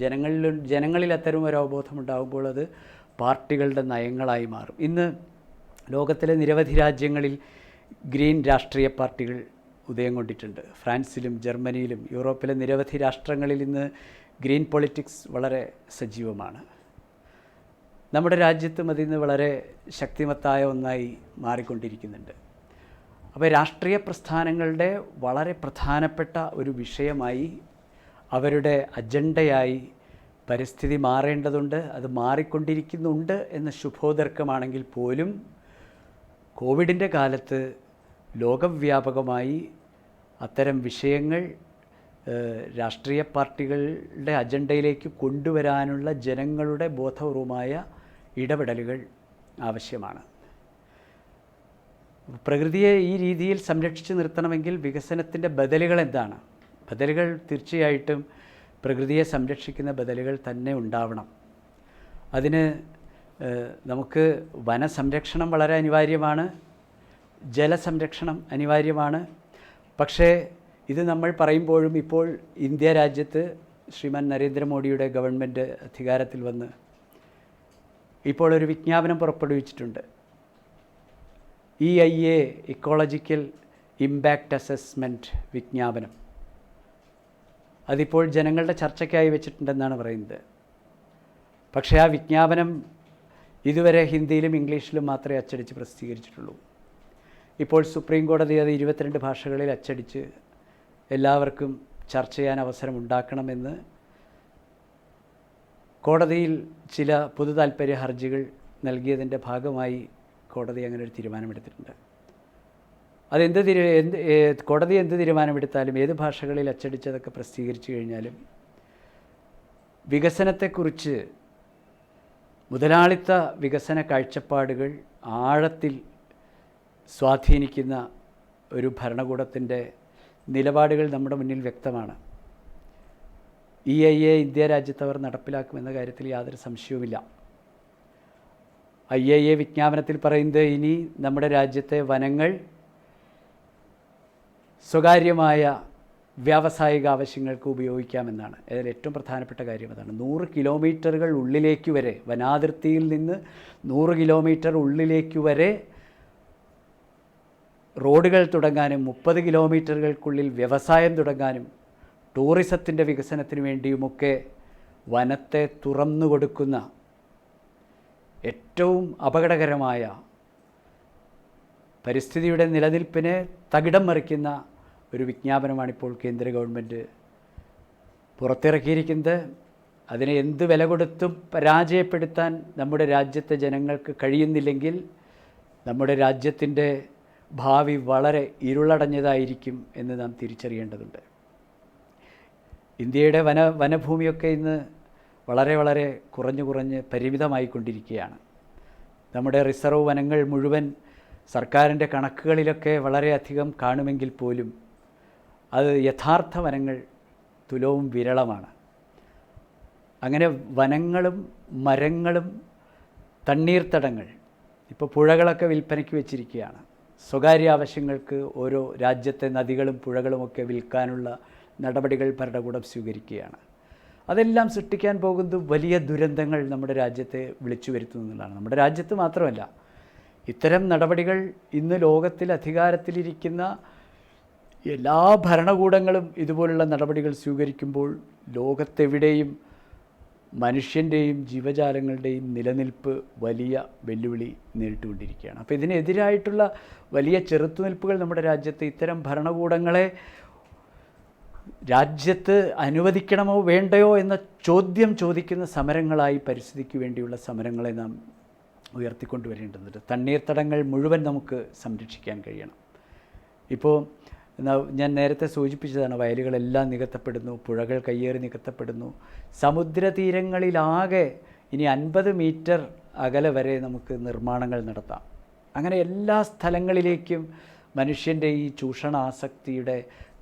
ജനങ്ങളിൽ അത്തരം ഒരു അവബോധം ഉണ്ടാകുമ്പോൾ അത് പാർട്ടികളുടെ നയങ്ങളായി മാറും. ഇന്ന് ലോകത്തിലെ നിരവധി രാജ്യങ്ങളിൽ ഗ്രീൻ രാഷ്ട്രീയ പാർട്ടികൾ ഉദയം കൊണ്ടിട്ടുണ്ട്. ഫ്രാൻസിലും ജർമ്മനിയിലും യൂറോപ്പിലെ നിരവധി രാഷ്ട്രങ്ങളിൽ ഇന്ന് ഗ്രീൻ പൊളിറ്റിക്സ് വളരെ സജീവമാണ്. നമ്മുടെ രാജ്യത്തും അതിന്ന് വളരെ ശക്തിമത്തായ ഒന്നായി മാറിക്കൊണ്ടിരിക്കുന്നുണ്ട്. അപ്പോൾ രാഷ്ട്രീയ പ്രസ്ഥാനങ്ങളുടെ വളരെ പ്രധാനപ്പെട്ട ഒരു വിഷയമായി, അവരുടെ അജണ്ടയായി പരിസ്ഥിതി മാറേണ്ടതുണ്ട്. അത് മാറിക്കൊണ്ടിരിക്കുന്നുണ്ട് എന്ന ശുഭോദർക്കമാണെങ്കിൽ പോലും കോവിഡിൻ്റെ കാലത്ത് ലോകവ്യാപകമായി അത്തരം വിഷയങ്ങൾ രാഷ്ട്രീയ പാർട്ടികളുടെ അജണ്ടയിലേക്ക് കൊണ്ടുവരാനുള്ള ജനങ്ങളുടെ ബോധപൂർവമായ ഇടപെടലുകൾ ആവശ്യമാണ്. പ്രകൃതിയെ ഈ രീതിയിൽ സംരക്ഷിച്ച് നിർത്തണമെങ്കിൽ വികസനത്തിൻ്റെ ബദലുകൾ എന്താണ്? ബദലുകൾ തീർച്ചയായിട്ടും പ്രകൃതിയെ സംരക്ഷിക്കുന്ന ബദലുകൾ തന്നെ ഉണ്ടാവണം. അതിന് നമുക്ക് വനസംരക്ഷണം വളരെ അനിവാര്യമാണ്, ജലസംരക്ഷണം അനിവാര്യമാണ്. പക്ഷേ ഇത് നമ്മൾ പറയുമ്പോഴും ഇപ്പോൾ ഇന്ത്യ രാജ്യത്ത് ശ്രീമാൻ നരേന്ദ്രമോദിയുടെ ഗവൺമെൻറ് അധികാരത്തിൽ വന്ന് ഇപ്പോൾ ഒരു വിജ്ഞാപനം പുറപ്പെടുവിച്ചിട്ടുണ്ട്. EIA ഇക്കോളജിക്കൽ ഇമ്പാക്റ്റ് അസസ്മെൻറ്റ് വിജ്ഞാപനം. അതിപ്പോൾ ജനങ്ങളുടെ ചർച്ചയ്ക്കായി വെച്ചിട്ടുണ്ടെന്നാണ് പറയുന്നത്. പക്ഷേ ആ വിജ്ഞാപനം ഇതുവരെ ഹിന്ദിയിലും ഇംഗ്ലീഷിലും മാത്രമേ അച്ചടിച്ച് പ്രസിദ്ധീകരിച്ചിട്ടുള്ളൂ. ഇപ്പോൾ സുപ്രീം കോടതി അത് 22 ഭാഷകളിൽ അച്ചടിച്ച് എല്ലാവർക്കും ചർച്ച ചെയ്യാൻ അവസരം ഉണ്ടാക്കണമെന്ന് കോടതിയിൽ ചില പൊതു താൽപ്പര്യ ഹർജികൾ നൽകിയതിൻ്റെ ഭാഗമായി കോടതി അങ്ങനെ ഒരു തീരുമാനമെടുത്തിട്ടുണ്ട്. കോടതി എന്ത് തീരുമാനമെടുത്താലും ഏത് ഭാഷകളിൽ അച്ചടിച്ചതൊക്കെ പ്രസിദ്ധീകരിച്ചു കഴിഞ്ഞാലും വികസനത്തെക്കുറിച്ച് മുതലാളിത്ത വികസന കാഴ്ചപ്പാടുകൾ ആഴത്തിൽ സ്വാധീനിക്കുന്ന ഒരു ഭരണകൂടത്തിൻ്റെ നിലപാടുകൾ നമ്മുടെ മുന്നിൽ വ്യക്തമാണ്. EIA ഇന്ത്യ രാജ്യത്ത് അവർ നടപ്പിലാക്കുമെന്ന കാര്യത്തിൽ യാതൊരു സംശയവുമില്ല. IIA വിജ്ഞാപനത്തിൽ പറയുന്നത് ഇനി നമ്മുടെ രാജ്യത്തെ വനങ്ങൾ സ്വകാര്യമായ വ്യാവസായിക ആവശ്യങ്ങൾക്ക് ഉപയോഗിക്കാമെന്നാണ്. അതിൽ ഏറ്റവും പ്രധാനപ്പെട്ട കാര്യം അതാണ്. 100 കിലോമീറ്ററുകൾ ഉള്ളിലേക്ക് വരെ, വനാതിർത്തിയിൽ നിന്ന് 100 കിലോമീറ്റർ ഉള്ളിലേക്ക് വരെ റോഡുകൾ തുടങ്ങാനും 30 കിലോമീറ്ററുകൾക്കുള്ളിൽ വ്യവസായം തുടങ്ങാനും ടൂറിസത്തിൻ്റെ വികസനത്തിന് വേണ്ടിയുമൊക്കെ വനത്തെ തുറന്നു കൊടുക്കുന്ന ഏറ്റവും അപകടകരമായ, പരിസ്ഥിതിയുടെ നിലനിൽപ്പിനെ തകിടം മറിക്കുന്ന ഒരു വിജ്ഞാപനമാണിപ്പോൾ കേന്ദ്ര ഗവൺമെൻറ് പുറത്തിറക്കിയിരിക്കുന്നത്. അതിനെ എന്ത് വില കൊടുത്തും പരാജയപ്പെടുത്താൻ നമ്മുടെ രാജ്യത്തെ ജനങ്ങൾക്ക് കഴിയുന്നില്ലെങ്കിൽ നമ്മുടെ രാജ്യത്തിൻ്റെ ഭാവി വളരെ ഇരുളടഞ്ഞതായിരിക്കും എന്ന് നാം തിരിച്ചറിയേണ്ടതുണ്ട്. ഇന്ത്യയുടെ വനഭൂമിയൊക്കെ ഇന്ന് വളരെ വളരെ കുറഞ്ഞ് പരിമിതമായിക്കൊണ്ടിരിക്കുകയാണ്. നമ്മുടെ റിസർവ് വനങ്ങൾ മുഴുവൻ സർക്കാരിൻ്റെ കണക്കുകളിലൊക്കെ വളരെയധികം കാണുമെങ്കിൽ പോലും അത് യഥാർത്ഥ വനങ്ങൾ തുലവും വിരളമാണ്. അങ്ങനെ വനങ്ങളും മരങ്ങളും തണ്ണീർത്തടങ്ങൾ, ഇപ്പോൾ പുഴകളൊക്കെ വിൽപ്പനയ്ക്ക് വെച്ചിരിക്കുകയാണ്. സ്വകാര്യ ആവശ്യങ്ങൾക്ക് ഓരോ രാജ്യത്തെ നദികളും പുഴകളുമൊക്കെ വിൽക്കാനുള്ള നടപടികൾ ഭരണകൂടം സ്വീകരിക്കുകയാണ്. അതെല്ലാം സൃഷ്ടിക്കാൻ പോകുന്നത് വലിയ ദുരന്തങ്ങൾ നമ്മുടെ രാജ്യത്തെ വിളിച്ചു വരുത്തുന്നു എന്നുള്ളതാണ്. നമ്മുടെ രാജ്യത്ത് മാത്രമല്ല, ഇത്തരം നടപടികൾ ഇന്ന് ലോകത്തിൽ അധികാരത്തിലിരിക്കുന്ന എല്ലാ ഭരണകൂടങ്ങളും ഇതുപോലുള്ള നടപടികൾ സ്വീകരിക്കുമ്പോൾ ലോകത്തെവിടെയും മനുഷ്യൻ്റെയും ജീവജാലങ്ങളുടെയും നിലനിൽപ്പ് വലിയ വെല്ലുവിളി നേരിട്ടുകൊണ്ടിരിക്കുകയാണ്. അപ്പോൾ ഇതിനെതിരായിട്ടുള്ള വലിയ ചെറുത്തുനിൽപ്പുകൾ നമ്മുടെ രാജ്യത്ത് ഇത്തരം ഭരണകൂടങ്ങളെ രാജ്യത്ത് അനുവദിക്കണമോ വേണ്ടയോ എന്ന ചോദ്യം ചോദിക്കുന്ന സമരങ്ങളായി പരിസ്ഥിതിക്ക് വേണ്ടിയുള്ള സമരങ്ങളെ നാം ഉയർത്തിക്കൊണ്ടുവരേണ്ടതുണ്ട്. തണ്ണീർത്തടങ്ങൾ മുഴുവൻ നമുക്ക് സംരക്ഷിക്കാൻ കഴിയണം. ഇപ്പോൾ ഞാൻ നേരത്തെ സൂചിപ്പിച്ചതാണ്, വയലുകളെല്ലാം നികത്തപ്പെടുന്നു, പുഴകൾ കയ്യേറി നികത്തപ്പെടുന്നു. സമുദ്രതീരങ്ങളിലാകെ ഇനി 50 മീറ്റർ അകലെ വരെ നമുക്ക് നിർമ്മാണങ്ങൾ നടത്താം. അങ്ങനെ എല്ലാ സ്ഥലങ്ങളിലേക്കും മനുഷ്യൻ്റെ ഈ ചൂഷണാസക്തിയുടെ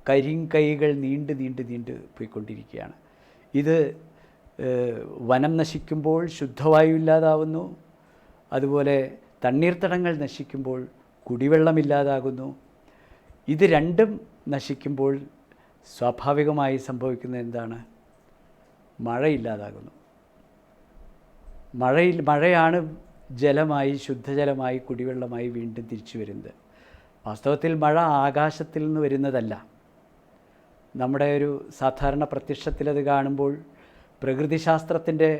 കരിങ്കൈകൾ നീണ്ട് നീണ്ട് നീണ്ട് പോയിക്കൊണ്ടിരിക്കുകയാണ്. ഇത് വനം നശിക്കുമ്പോൾ ശുദ്ധവായു ഇല്ലാതാവുന്നു, അതുപോലെ തണ്ണീർത്തടങ്ങൾ നശിക്കുമ്പോൾ കുടിവെള്ളമില്ലാതാകുന്നു. ഇത് രണ്ടും നശിക്കുമ്പോൾ സ്വാഭാവികമായി സംഭവിക്കുന്നത് എന്താണ്? മഴയില്ലാതാകുന്നു. മഴയാണ് ജലമായി, ശുദ്ധജലമായി, കുടിവെള്ളമായി വീണ്ടും തിരിച്ചു വരുന്നത്. വാസ്തവത്തിൽ മഴ ആകാശത്തിൽ നിന്ന് വരുന്നതല്ല. നമ്മുടെ ഒരു സാധാരണ പ്രത്യക്ഷത്തിലത് കാണുമ്പോൾ പ്രകൃതിശാസ്ത്രത്തിൻ്റെ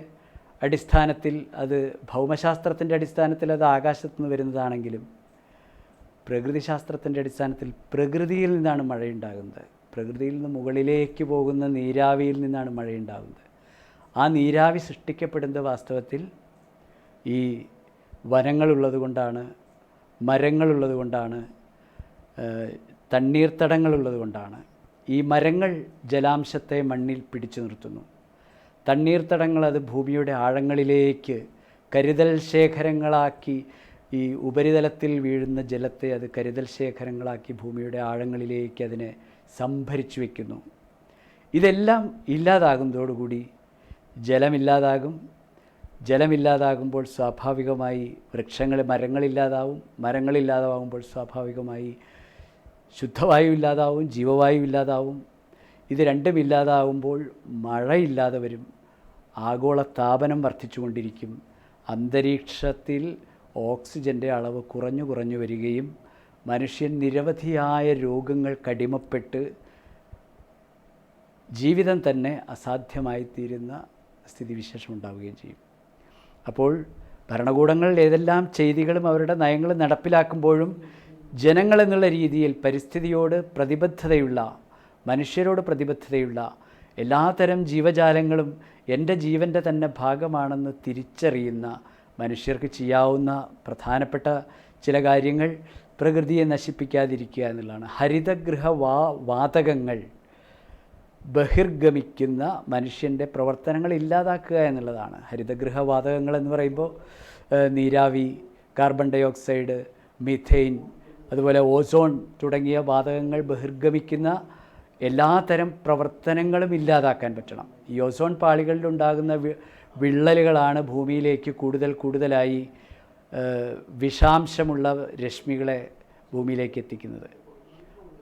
അടിസ്ഥാനത്തിൽ അത്, ഭൗമശാസ്ത്രത്തിൻ്റെ അടിസ്ഥാനത്തിൽ അത് ആകാശത്തു നിന്ന് വരുന്നതാണെങ്കിലും പ്രകൃതിശാസ്ത്രത്തിൻ്റെ അടിസ്ഥാനത്തിൽ പ്രകൃതിയിൽ നിന്നാണ് മഴയുണ്ടാകുന്നത്. പ്രകൃതിയിൽ നിന്ന് മുകളിലേക്ക് പോകുന്ന നീരാവിയിൽ നിന്നാണ് മഴയുണ്ടാകുന്നത്. ആ നീരാവി സൃഷ്ടിക്കപ്പെടുന്നത് വാസ്തവത്തിൽ ഈ വനങ്ങളുള്ളത് കൊണ്ടാണ്, മരങ്ങളുള്ളത് കൊണ്ടാണ്, തണ്ണീർത്തടങ്ങളുള്ളത് കൊണ്ടാണ്. ഈ മരങ്ങൾ ജലാംശത്തെ മണ്ണിൽ പിടിച്ചു നിർത്തുന്നു. തണ്ണീർത്തടങ്ങൾ അത് ഭൂമിയുടെ ആഴങ്ങളിലേക്ക് കരുതൽ ശേഖരങ്ങളാക്കി, ഈ ഉപരിതലത്തിൽ വീഴുന്ന ജലത്തെ അത് കരുതൽ ശേഖരങ്ങളാക്കി ഭൂമിയുടെ ആഴങ്ങളിലേക്ക് അതിനെ സംഭരിച്ചു വയ്ക്കുന്നു. ഇതെല്ലാം ഇല്ലാതാകുന്നതോടുകൂടി ജലമില്ലാതാകും. ജലമില്ലാതാകുമ്പോൾ സ്വാഭാവികമായി മരങ്ങളില്ലാതാവും. മരങ്ങളില്ലാതാവുമ്പോൾ സ്വാഭാവികമായി ശുദ്ധവായു ഇല്ലാതാവും, ജീവവായു ഇല്ലാതാവും. ഇത് രണ്ടും ഇല്ലാതാവുമ്പോൾ മഴയില്ലാതെ വരും. ആഗോളതാപനം വർദ്ധിച്ചുകൊണ്ടിരിക്കും. അന്തരീക്ഷത്തിൽ ഓക്സിജൻ്റെ അളവ് കുറഞ്ഞു കുറഞ്ഞു വരികയും മനുഷ്യൻ നിരവധിയായ രോഗങ്ങൾക്കടിമപ്പെട്ട് ജീവിതം തന്നെ അസാധ്യമായിത്തീരുന്ന സ്ഥിതിവിശേഷം ഉണ്ടാവുകയും ചെയ്യും. അപ്പോൾ ഭരണകൂടങ്ങൾ ഏതെല്ലാം ചെയ്തികളും അവരുടെ നയങ്ങളും നടപ്പിലാക്കുമ്പോഴും ജനങ്ങളെന്നുള്ള രീതിയിൽ പരിസ്ഥിതിയോട് പ്രതിബദ്ധതയുള്ള, മനുഷ്യരോട് പ്രതിബദ്ധതയുള്ള എല്ലാത്തരം ജീവജാലങ്ങളും എൻ്റെ ജീവൻ്റെ തന്നെ ഭാഗമാണെന്ന് തിരിച്ചറിയുന്ന മനുഷ്യർക്ക് ചെയ്യാവുന്ന പ്രധാനപ്പെട്ട ചില കാര്യങ്ങൾ പ്രകൃതിയെ നശിപ്പിക്കാതിരിക്കുക എന്നുള്ളതാണ്. ഹരിതഗൃഹ വാതകങ്ങൾ ബഹിർഗമിക്കുന്ന മനുഷ്യൻ്റെ പ്രവർത്തനങ്ങൾ ഇല്ലാതാക്കുക എന്നുള്ളതാണ്. ഹരിതഗൃഹ വാതകങ്ങൾ എന്ന് പറയുമ്പോൾ നീരാവി, കാർബൺ ഡൈ ഓക്സൈഡ്, മീഥെയിൻ, അതുപോലെ ഓസോൺ തുടങ്ങിയ വാതകങ്ങൾ ബഹിർഗമിക്കുന്ന എല്ലാത്തരം പ്രവർത്തനങ്ങളും ഇല്ലാതാക്കാൻ പറ്റണം. ഈ ഓസോൺ പാളികളിലുണ്ടാകുന്ന വിള്ളലുകളാണ് ഭൂമിയിലേക്ക് കൂടുതലായി വിഷാംശമുള്ള രശ്മികളെ ഭൂമിയിലേക്ക് എത്തിക്കുന്നത്.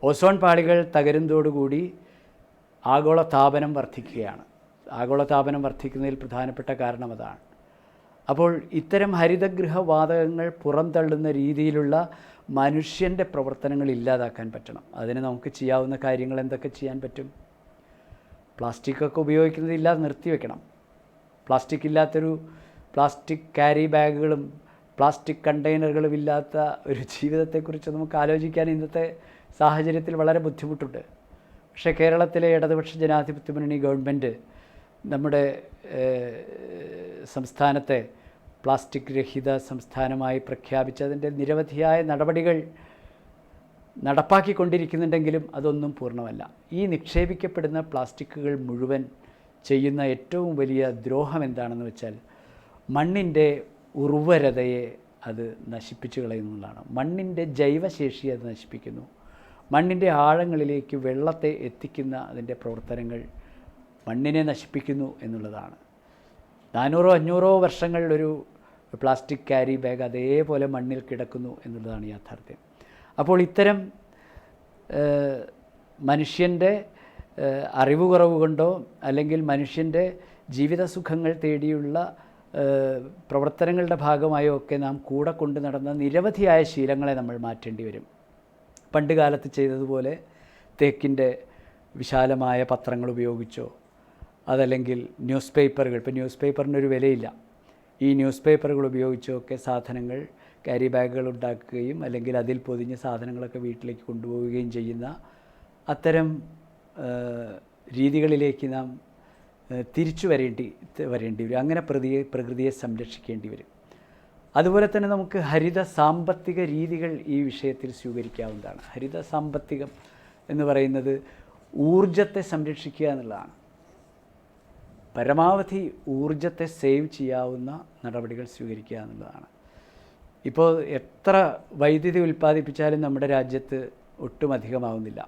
ഓസോൺ പാളികൾ തകരുന്നതോടുകൂടി ആഗോളതാപനം വർദ്ധിക്കുകയാണ്. ആഗോളതാപനം വർദ്ധിക്കുന്നതിൽ പ്രധാനപ്പെട്ട കാരണം അതാണ്. അപ്പോൾ ഇത്തരം ഹരിതഗൃഹ വാതകങ്ങൾ പുറന്തള്ളുന്ന രീതിയിലുള്ള മനുഷ്യൻ്റെ പ്രവർത്തനങ്ങൾ ഇല്ലാതാക്കാൻ പറ്റണം. അതിന് നമുക്ക് ചെയ്യാവുന്ന കാര്യങ്ങൾ എന്തൊക്കെ ചെയ്യാൻ പറ്റും? പ്ലാസ്റ്റിക്കൊക്കെ ഉപയോഗിക്കുന്നത് ഇല്ലാതെ നിർത്തിവെക്കണം. പ്ലാസ്റ്റിക് ക്യാരി ബാഗുകളും പ്ലാസ്റ്റിക് കണ്ടെയ്നറുകളും ഇല്ലാത്ത ഒരു ജീവിതത്തെക്കുറിച്ച് നമുക്ക് ആലോചിക്കാൻ ഇന്നത്തെ സാഹചര്യത്തിൽ വളരെ ബുദ്ധിമുട്ടുണ്ട്. പക്ഷേ കേരളത്തിലെ ഇടതുപക്ഷ ജനാധിപത്യ മുന്നണി ഗവൺമെൻറ് നമ്മുടെ സംസ്ഥാനത്തെ പ്ലാസ്റ്റിക് രഹിത സംസ്ഥാനമായി പ്രഖ്യാപിച്ചതിൻ്റെ നിരവധിയായ നടപടികൾ നടപ്പാക്കിക്കൊണ്ടിരിക്കുന്നുണ്ടെങ്കിലും അതൊന്നും പൂർണ്ണമല്ല. ഈ നിക്ഷേപിക്കപ്പെടുന്ന പ്ലാസ്റ്റിക്കുകൾ മുഴുവൻ ചെയ്യുന്ന ഏറ്റവും വലിയ ദ്രോഹം എന്താണെന്ന് വെച്ചാൽ മണ്ണിൻ്റെ ഉർവരതയെ അത് നശിപ്പിച്ചു കളയുന്നതാണ്. മണ്ണിൻ്റെ ജൈവശേഷിയെ അത് നശിപ്പിക്കുന്നു. മണ്ണിൻ്റെ ആഴങ്ങളിലേക്ക് വെള്ളത്തെ എത്തിക്കുന്ന അതിൻ്റെ പ്രവർത്തനങ്ങൾ മണ്ണിനെ നശിപ്പിക്കുന്നു എന്നുള്ളതാണ്. 400-500 വർഷങ്ങൾ ഒരു പ്ലാസ്റ്റിക് ക്യാരി ബാഗ് അതേപോലെ മണ്ണിൽ കിടക്കുന്നു എന്നുള്ളതാണ് യാഥാർത്ഥ്യം. അപ്പോൾ ഇത്തരം മനുഷ്യൻ്റെ അറിവ് കുറവ് കൊണ്ടോ അല്ലെങ്കിൽ മനുഷ്യൻ്റെ ജീവിതസുഖങ്ങൾ തേടിയുള്ള പ്രവർത്തനങ്ങളുടെ ഭാഗമായോ ഒക്കെ നാം കൂടെ കൊണ്ട് നടന്ന നിരവധിയായ ശീലങ്ങളെ നമ്മൾ മാറ്റേണ്ടി വരും. പണ്ട് കാലത്ത് ചെയ്തതുപോലെ തേക്കിൻ്റെ വിശാലമായ പത്രങ്ങൾ ഉപയോഗിച്ചോ അതല്ലെങ്കിൽ ന്യൂസ് പേപ്പറുകൾ, ഇപ്പോൾ ന്യൂസ് പേപ്പറിനൊരു വിലയില്ല, ഈ ന്യൂസ് പേപ്പറുകൾ ഉപയോഗിച്ചോ ഒക്കെ സാധനങ്ങൾ, ക്യാരി ബാഗുകൾ ഉണ്ടാക്കുകയും അല്ലെങ്കിൽ അതിൽ പൊതിഞ്ഞ സാധനങ്ങളൊക്കെ വീട്ടിലേക്ക് കൊണ്ടുപോവുകയും ചെയ്യുന്ന അത്തരം രീതികളിലേക്ക് നാം തിരിച്ചു വരേണ്ടി വരും. അങ്ങനെ പ്രകൃതിയെ സംരക്ഷിക്കേണ്ടി വരും. അതുപോലെ തന്നെ നമുക്ക് ഹരിത സാമ്പത്തിക രീതികൾ ഈ വിഷയത്തിൽ സ്വീകരിക്കാവുന്നതാണ്. ഹരിത സാമ്പത്തികം എന്ന് പറയുന്നത് ഊർജത്തെ സംരക്ഷിക്കുക എന്നുള്ളതാണ്. പരമാവധി ഊർജത്തെ സേവ് ചെയ്യാവുന്ന നടപടികൾ സ്വീകരിക്കുക എന്നുള്ളതാണ്. ഇപ്പോൾ എത്ര വൈദ്യുതി ഉൽപ്പാദിപ്പിച്ചാലും നമ്മുടെ രാജ്യത്ത് ഒട്ടും അധികമാവുന്നില്ല.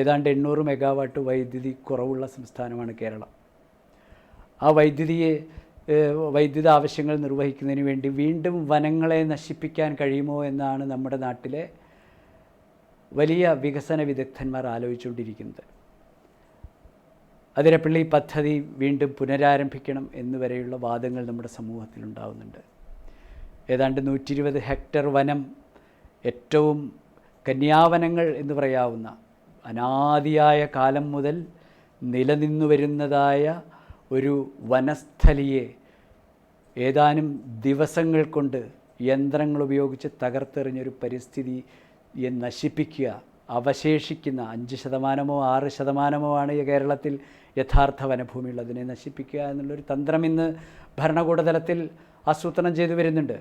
ഏതാണ്ട് 800 മെഗാവാട്ട് വൈദ്യുതി കുറവുള്ള സംസ്ഥാനമാണ് കേരളം. ആ വൈദ്യുത ആവശ്യങ്ങൾ നിർവഹിക്കുന്നതിന് വേണ്ടി വീണ്ടും വനങ്ങളെ നശിപ്പിക്കാൻ കഴിയുമോ എന്നാണ് നമ്മുടെ നാട്ടിലെ വലിയ വികസന വിദഗ്ധന്മാർ ആലോചിച്ചുകൊണ്ടിരിക്കുന്നത്. അതിരപ്പള്ളി പദ്ധതി വീണ്ടും പുനരാരംഭിക്കണം എന്നുവരെയുള്ള വാദങ്ങൾ നമ്മുടെ സമൂഹത്തിലുണ്ടാവുന്നുണ്ട്. ഏതാണ്ട് 120 ഹെക്ടർ വനം, ഏറ്റവും കന്യാവനങ്ങൾ എന്ന് പറയാവുന്ന അനാദിയായ കാലം മുതൽ നിലനിന്നു വരുന്നതായ ഒരു വനസ്ഥലിയെ ഏതാനും ദിവസങ്ങൾ കൊണ്ട് യന്ത്രങ്ങൾ ഉപയോഗിച്ച് തകർത്തെറിഞ്ഞൊരു പരിസ്ഥിതിയെ നശിപ്പിക്കുക, അവശേഷിക്കുന്ന 5%, 6% ആണ് കേരളത്തിൽ യഥാർത്ഥ വനഭൂമിയുള്ളത്, അതിനെ നശിപ്പിക്കുക എന്നുള്ളൊരു തന്ത്രം ഇന്ന് ഭരണകൂടതലത്തിൽ ആസൂത്രണം ചെയ്തു വരുന്നുണ്ട്.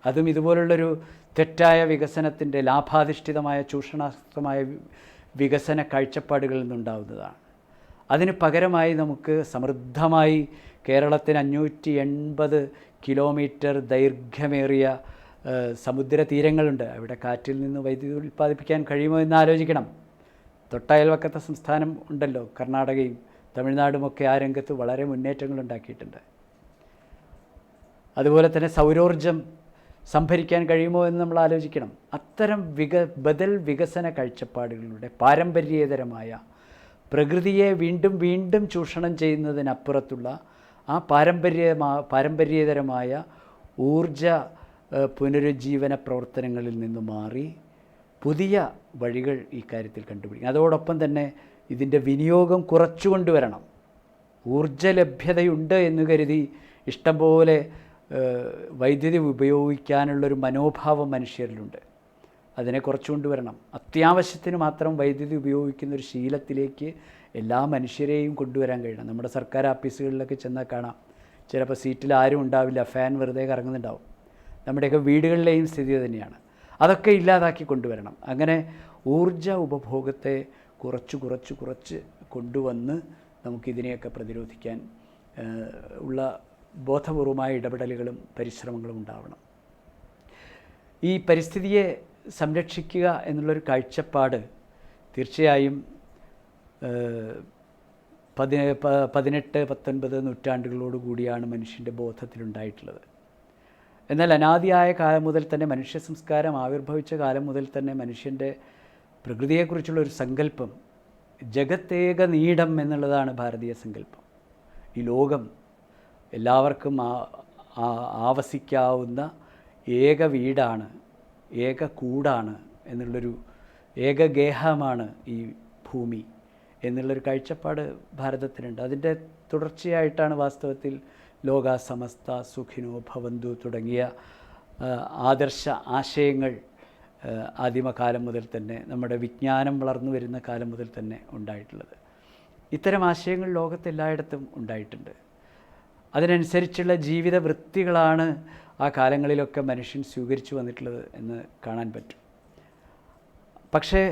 അതും ഇതുപോലുള്ളൊരു തെറ്റായ വികസനത്തിൻ്റെ, ലാഭാധിഷ്ഠിതമായ ചൂഷണാത്മകമായ വികസന കാഴ്ചപ്പാടുകളിൽ നിന്നുണ്ടാവുന്നതാണ്. അതിന് പകരമായി നമുക്ക് സമൃദ്ധമായി കേരളത്തിന് 580 കിലോമീറ്റർ ദൈർഘ്യമേറിയ സമുദ്ര തീരങ്ങളുണ്ട്. അവിടെ കാറ്റിൽ നിന്ന് വൈദ്യുതി ഉൽപ്പാദിപ്പിക്കാൻ കഴിയുമോ എന്ന് ആലോചിക്കണം. തൊട്ടയൽവക്കത്തെ സംസ്ഥാനം ഉണ്ടല്ലോ, കർണാടകയും തമിഴ്നാടുമൊക്കെ ആ രംഗത്ത് വളരെ മുന്നേറ്റങ്ങൾ ഉണ്ടാക്കിയിട്ടുണ്ട്. അതുപോലെ തന്നെ സൗരോർജം സംഭരിക്കാൻ കഴിയുമോ എന്ന് നമ്മൾ ആലോചിക്കണം. അത്തരം ബദൽ വികസന കാഴ്ചപ്പാടുകളിലൂടെ പാരമ്പര്യേതരമായ, പ്രകൃതിയെ വീണ്ടും വീണ്ടും ചൂഷണം ചെയ്യുന്നതിനപ്പുറത്തുള്ള ആ പാരമ്പര്യേതരമായ ഊർജ പുനരുജ്ജീവന പ്രവർത്തനങ്ങളിൽ നിന്ന് മാറി പുതിയ വഴികൾ ഈ കാര്യത്തിൽ കണ്ടുപിടിക്കും. അതോടൊപ്പം തന്നെ ഇതിൻ്റെ വിനിയോഗം കുറച്ചു കൊണ്ടുവരണം. ഊർജ ലഭ്യതയുണ്ട് എന്ന് കരുതി ഇഷ്ടംപോലെ വൈദ്യുതി ഉപയോഗിക്കാനുള്ളൊരു മനോഭാവം മനുഷ്യരിലുണ്ട്. അതിനെ കുറച്ചു കൊണ്ടുവരണം. അത്യാവശ്യത്തിന് മാത്രം വൈദ്യുതി ഉപയോഗിക്കുന്ന ഒരു ശീലത്തിലേക്ക് എല്ലാ മനുഷ്യരെയും കൊണ്ടുവരാൻ കഴിയണം. നമ്മുടെ സർക്കാർ ഓഫീസുകളിലൊക്കെ ചെന്നാൽ കാണാം, ചിലപ്പോൾ സീറ്റിൽ ആരും ഉണ്ടാവില്ല, ഫാൻ വെറുതെ കറങ്ങുന്നുണ്ടാവും. നമ്മുടെയൊക്കെ വീടുകളിലെയും സ്ഥിതി തന്നെയാണ്. അതൊക്കെ ഇല്ലാതാക്കി കൊണ്ടുവരണം. അങ്ങനെ ഊർജ ഉപഭോഗത്തെ കുറച്ച് കൊണ്ടുവന്ന് നമുക്കിതിനെയൊക്കെ പ്രതിരോധിക്കാൻ ഉള്ള ബോധപൂർവമായ ഇടപെടലുകളും പരിശ്രമങ്ങളും ഉണ്ടാവണം. ഈ പരിസ്ഥിതിയെ സംരക്ഷിക്കുക എന്നുള്ളൊരു കാഴ്ചപ്പാട് തീർച്ചയായും 18, 19 നൂറ്റാണ്ടുകളോട് കൂടിയാണ് മനുഷ്യൻ്റെ ബോധത്തിലുണ്ടായിട്ടുള്ളത്. എന്നാൽ അനാദിയായ കാലം മുതൽ തന്നെ, മനുഷ്യ സംസ്കാരം ആവിർഭവിച്ച കാലം മുതൽ തന്നെ മനുഷ്യൻ്റെ പ്രകൃതിയെക്കുറിച്ചുള്ളൊരു സങ്കല്പം ജഗത്തേക നീടം എന്നുള്ളതാണ് ഭാരതീയ സങ്കല്പം. ഈ ലോകം എല്ലാവർക്കും ആവസിക്കാവുന്ന ഏക വീടാണ്, ഏക കൂടാണ് എന്നുള്ളൊരു ഏകഗേഹമാണ് ഈ ഭൂമി എന്നുള്ളൊരു കാഴ്ചപ്പാട് ഭാരതത്തിനുണ്ട്. അതിൻ്റെ തുടർച്ചയായിട്ടാണ് വാസ്തവത്തിൽ ലോക സമസ്ത സുഖിനോ ഭവന്തു തുടങ്ങിയ ആദർശ ആശയങ്ങൾ ആദിമകാലം മുതൽ തന്നെ, നമ്മുടെ വിജ്ഞാനം വളർന്നു വരുന്ന കാലം മുതൽ തന്നെ ഉണ്ടായിട്ടുള്ളത്. ഇത്തരം ആശയങ്ങൾ ലോകത്തെല്ലായിടത്തും ഉണ്ടായിട്ടുണ്ട്. അതിനനുസരിച്ചുള്ള ജീവിത വൃത്തികളാണ് ആ കാലങ്ങളിലൊക്കെ മനുഷ്യൻ സ്വീകരിച്ചു വന്നിട്ടുള്ളത് എന്ന് കാണാൻ പറ്റും. പക്ഷേ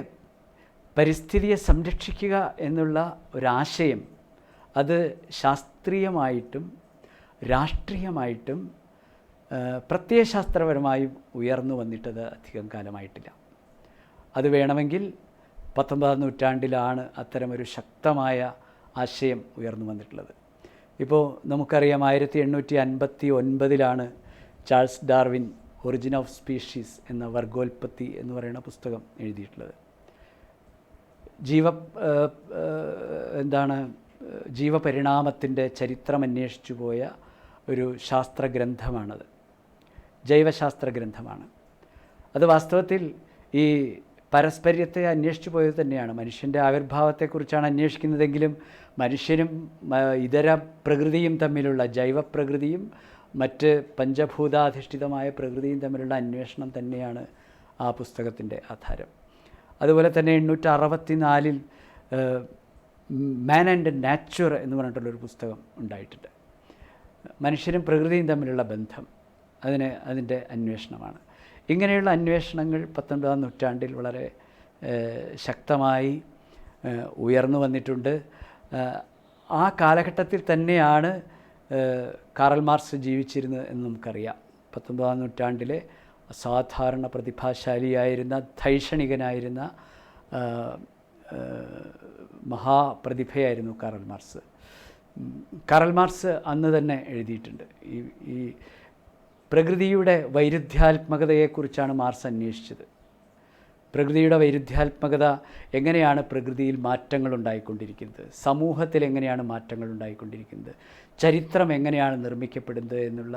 പരിസ്ഥിതിയെ സംരക്ഷിക്കുക എന്നുള്ള ഒരാശയം അത് ശാസ്ത്രീയമായിട്ടും രാഷ്ട്രീയമായിട്ടും പ്രത്യയശാസ്ത്രപരമായും ഉയർന്നു വന്നിട്ടത് അധികം കാലമായിട്ടില്ല. അത് വേണമെങ്കിൽ 19-ാം നൂറ്റാണ്ടിലാണ് അത്തരമൊരു ശക്തമായ ആശയം ഉയർന്നു വന്നിട്ടുള്ളത്. ഇപ്പോൾ നമുക്കറിയാം 1859 Charles Darwin origin of species എന്ന വർഗോൽപ്പത്തി എന്ന് പറയുന്ന പുസ്തകം എഴുതിയിട്ടുള്ളത്. ജീവപരിണാമത്തിൻ്റെ ചരിത്രം അന്വേഷിച്ചു പോയ ഒരു ശാസ്ത്രഗ്രന്ഥമാണത്. ജൈവശാസ്ത്ര ഗ്രന്ഥമാണ് അത്. വാസ്തവത്തിൽ ഈ പരസ്പര്യത്തെ അന്വേഷിച്ചു പോയത് തന്നെയാണ്. മനുഷ്യൻ്റെ ആവിർഭാവത്തെക്കുറിച്ചാണ് അന്വേഷിക്കുന്നതെങ്കിലും മനുഷ്യനും ഇതര പ്രകൃതിയും തമ്മിലുള്ള, ജൈവപ്രകൃതിയും മറ്റ് പഞ്ചഭൂതാധിഷ്ഠിതമായ പ്രകൃതിയും തമ്മിലുള്ള അന്വേഷണം തന്നെയാണ് ആ പുസ്തകത്തിൻ്റെ ആധാരം. അതുപോലെ തന്നെ 1864 മാൻ ആൻഡ് നാച്ചുർ എന്ന് പറഞ്ഞിട്ടുള്ളൊരു പുസ്തകം ഉണ്ടായിട്ടുണ്ട്. മനുഷ്യനും പ്രകൃതിയും തമ്മിലുള്ള ബന്ധം, അതിൻ്റെ അന്വേഷണമാണ്. ഇങ്ങനെയുള്ള അന്വേഷണങ്ങൾ 19-ാം നൂറ്റാണ്ടിൽ വളരെ ശക്തമായി ഉയർന്നു വന്നിട്ടുണ്ട്. ആ കാലഘട്ടത്തിൽ തന്നെയാണ് കാറൽ മാർക്സ് ജീവിച്ചിരുന്നത് എന്ന് നമുക്കറിയാം. 19-ാം നൂറ്റാണ്ടിലെ അസാധാരണ പ്രതിഭാശാലിയായിരുന്ന ധൈഷണികനായിരുന്ന മഹാപ്രതിഭയായിരുന്നു കാറൽ മാർക്സ്. കാറൽ മാർക്സ് അന്ന് തന്നെ എഴുതിയിട്ടുണ്ട്. ഈ പ്രകൃതിയുടെ വൈരുദ്ധ്യാത്മകതയെക്കുറിച്ചാണ് മാർക്സ് അന്വേഷിച്ചത്. പ്രകൃതിയുടെ വൈരുദ്ധ്യാത്മകത, എങ്ങനെയാണ് പ്രകൃതിയിൽ മാറ്റങ്ങൾ ഉണ്ടായിക്കൊണ്ടിരിക്കുന്നത്, സമൂഹത്തിൽ എങ്ങനെയാണ് മാറ്റങ്ങൾ ഉണ്ടായിക്കൊണ്ടിരിക്കുന്നത്, ചരിത്രം എങ്ങനെയാണ് നിർമ്മിക്കപ്പെടുന്നത് എന്നുള്ള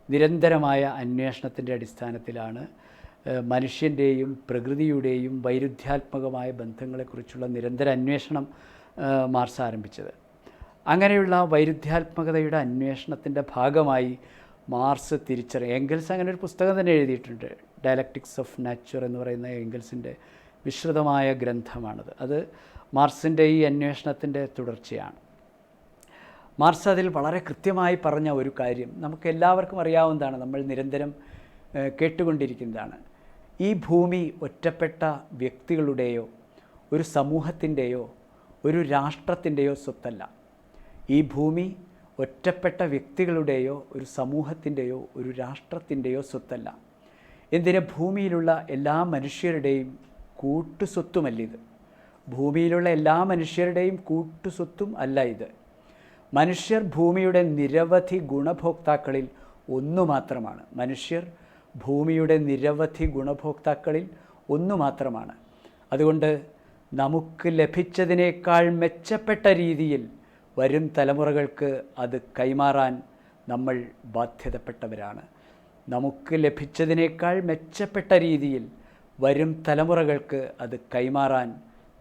നിരന്തരമായ അന്വേഷണത്തിൻ്റെ അടിസ്ഥാനത്തിലാണ് മനുഷ്യൻ്റെയും പ്രകൃതിയുടെയും വൈരുദ്ധ്യാത്മകമായ ബന്ധങ്ങളെക്കുറിച്ചുള്ള നിരന്തര അന്വേഷണം മാർക്സ് ആരംഭിച്ചത്. അങ്ങനെയുള്ള വൈരുദ്ധ്യാത്മകതയുടെ അന്വേഷണത്തിൻ്റെ ഭാഗമായി മാർക്സ് എംഗൽസ് അങ്ങനെ ഒരു പുസ്തകം തന്നെ എഴുതിയിട്ടുണ്ട്. ഡയലക്റ്റിക്സ് ഓഫ് നാച്ചർ എന്ന് പറയുന്ന എംഗൽസിൻ്റെ വിശ്രുതമായ ഗ്രന്ഥമാണത്. അത് മാർക്സിൻ്റെ ഈ അന്വേഷണത്തിൻ്റെ തുടർച്ചയാണ്. മാർക്സ് അതിൽ വളരെ കൃത്യമായി പറഞ്ഞ ഒരു കാര്യം നമുക്ക് എല്ലാവർക്കും അറിയാവുന്നതാണ്, നമ്മൾ നിരന്തരം കേട്ടുകൊണ്ടിരിക്കുന്നതാണ്. ഈ ഭൂമി ഒറ്റപ്പെട്ട വ്യക്തികളുടെയോ ഒരു സമൂഹത്തിൻ്റെയോ ഒരു രാഷ്ട്രത്തിൻ്റെയോ സ്വത്തല്ല. ഈ ഭൂമി ഒറ്റപ്പെട്ട വ്യക്തികളുടെയോ ഒരു സമൂഹത്തിൻ്റെയോ ഒരു രാഷ്ട്രത്തിൻ്റെയോ സ്വത്തല്ല. എന്തിന്, ഭൂമിയിലുള്ള എല്ലാ മനുഷ്യരുടെയും കൂട്ടുസ്വത്തുമല്ലിത്. ഭൂമിയിലുള്ള എല്ലാ മനുഷ്യരുടെയും കൂട്ടുസ്വത്തും അല്ല ഇത്. മനുഷ്യർ ഭൂമിയുടെ നിരവധി ഗുണഭോക്താക്കളിൽ ഒന്നു മാത്രമാണ്. മനുഷ്യർ ഭൂമിയുടെ നിരവധി ഗുണഭോക്താക്കളിൽ ഒന്നു മാത്രമാണ്. അതുകൊണ്ട് നമുക്ക് ലഭിച്ചതിനേക്കാൾ മെച്ചപ്പെട്ട രീതിയിൽ വരും തലമുറകൾക്ക് അത് കൈമാറാൻ നമ്മൾ ബാധ്യതപ്പെട്ടവരാണ്. നമുക്ക് ലഭിച്ചതിനേക്കാൾ മെച്ചപ്പെട്ട രീതിയിൽ വരും തലമുറകൾക്ക് അത് കൈമാറാൻ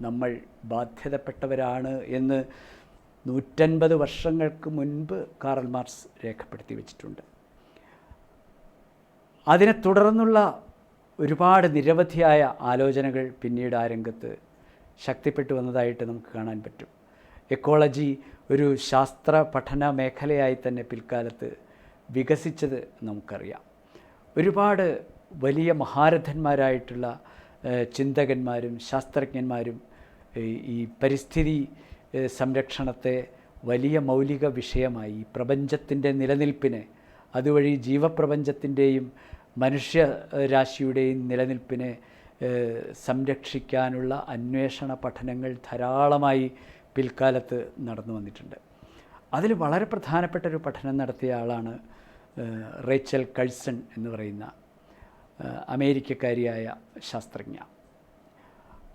നമ്മൾ ബാധ്യതപ്പെട്ടവരാണ് എന്ന് 150 വർഷങ്ങൾക്ക് മുൻപ് കാറൽ മാർക്സ് രേഖപ്പെടുത്തി വച്ചിട്ടുണ്ട്. അതിനെ തുടർന്നുള്ള ഒരുപാട് നിരവധിയായ ആലോചനകൾ പിന്നീട് ആ രംഗത്ത് ശക്തിപ്പെട്ടു വന്നതായിട്ട് നമുക്ക് കാണാൻ പറ്റും. എക്കോളജി ഒരു ശാസ്ത്ര പഠന മേഖലയായി തന്നെ പിൽക്കാലത്ത് വികസിച്ചത് നമുക്കറിയാം. ഒരുപാട് വലിയ മഹാരഥന്മാരായിട്ടുള്ള ചിന്തകന്മാരും ശാസ്ത്രജ്ഞന്മാരും ഈ പരിസ്ഥിതി സംരക്ഷണത്തെ വലിയ മൗലിക വിഷയമായി, പ്രപഞ്ചത്തിൻ്റെ നിലനിൽപ്പിനെ, അതുവഴി ജീവപ്രപഞ്ചത്തിൻ്റെയും മനുഷ്യരാശിയുടെയും നിലനിൽപ്പിനെ സംരക്ഷിക്കാനുള്ള അന്വേഷണ പഠനങ്ങൾ ധാരാളമായി പിൽക്കാലത്ത് നടന്നു വന്നിട്ടുണ്ട്. അതിൽ വളരെ പ്രധാനപ്പെട്ട ഒരു പഠനം നടത്തിയ ആളാണ് റേച്ചൽ കഴ്സൺ എന്ന് പറയുന്ന അമേരിക്കക്കാരിയായ ശാസ്ത്രജ്ഞ.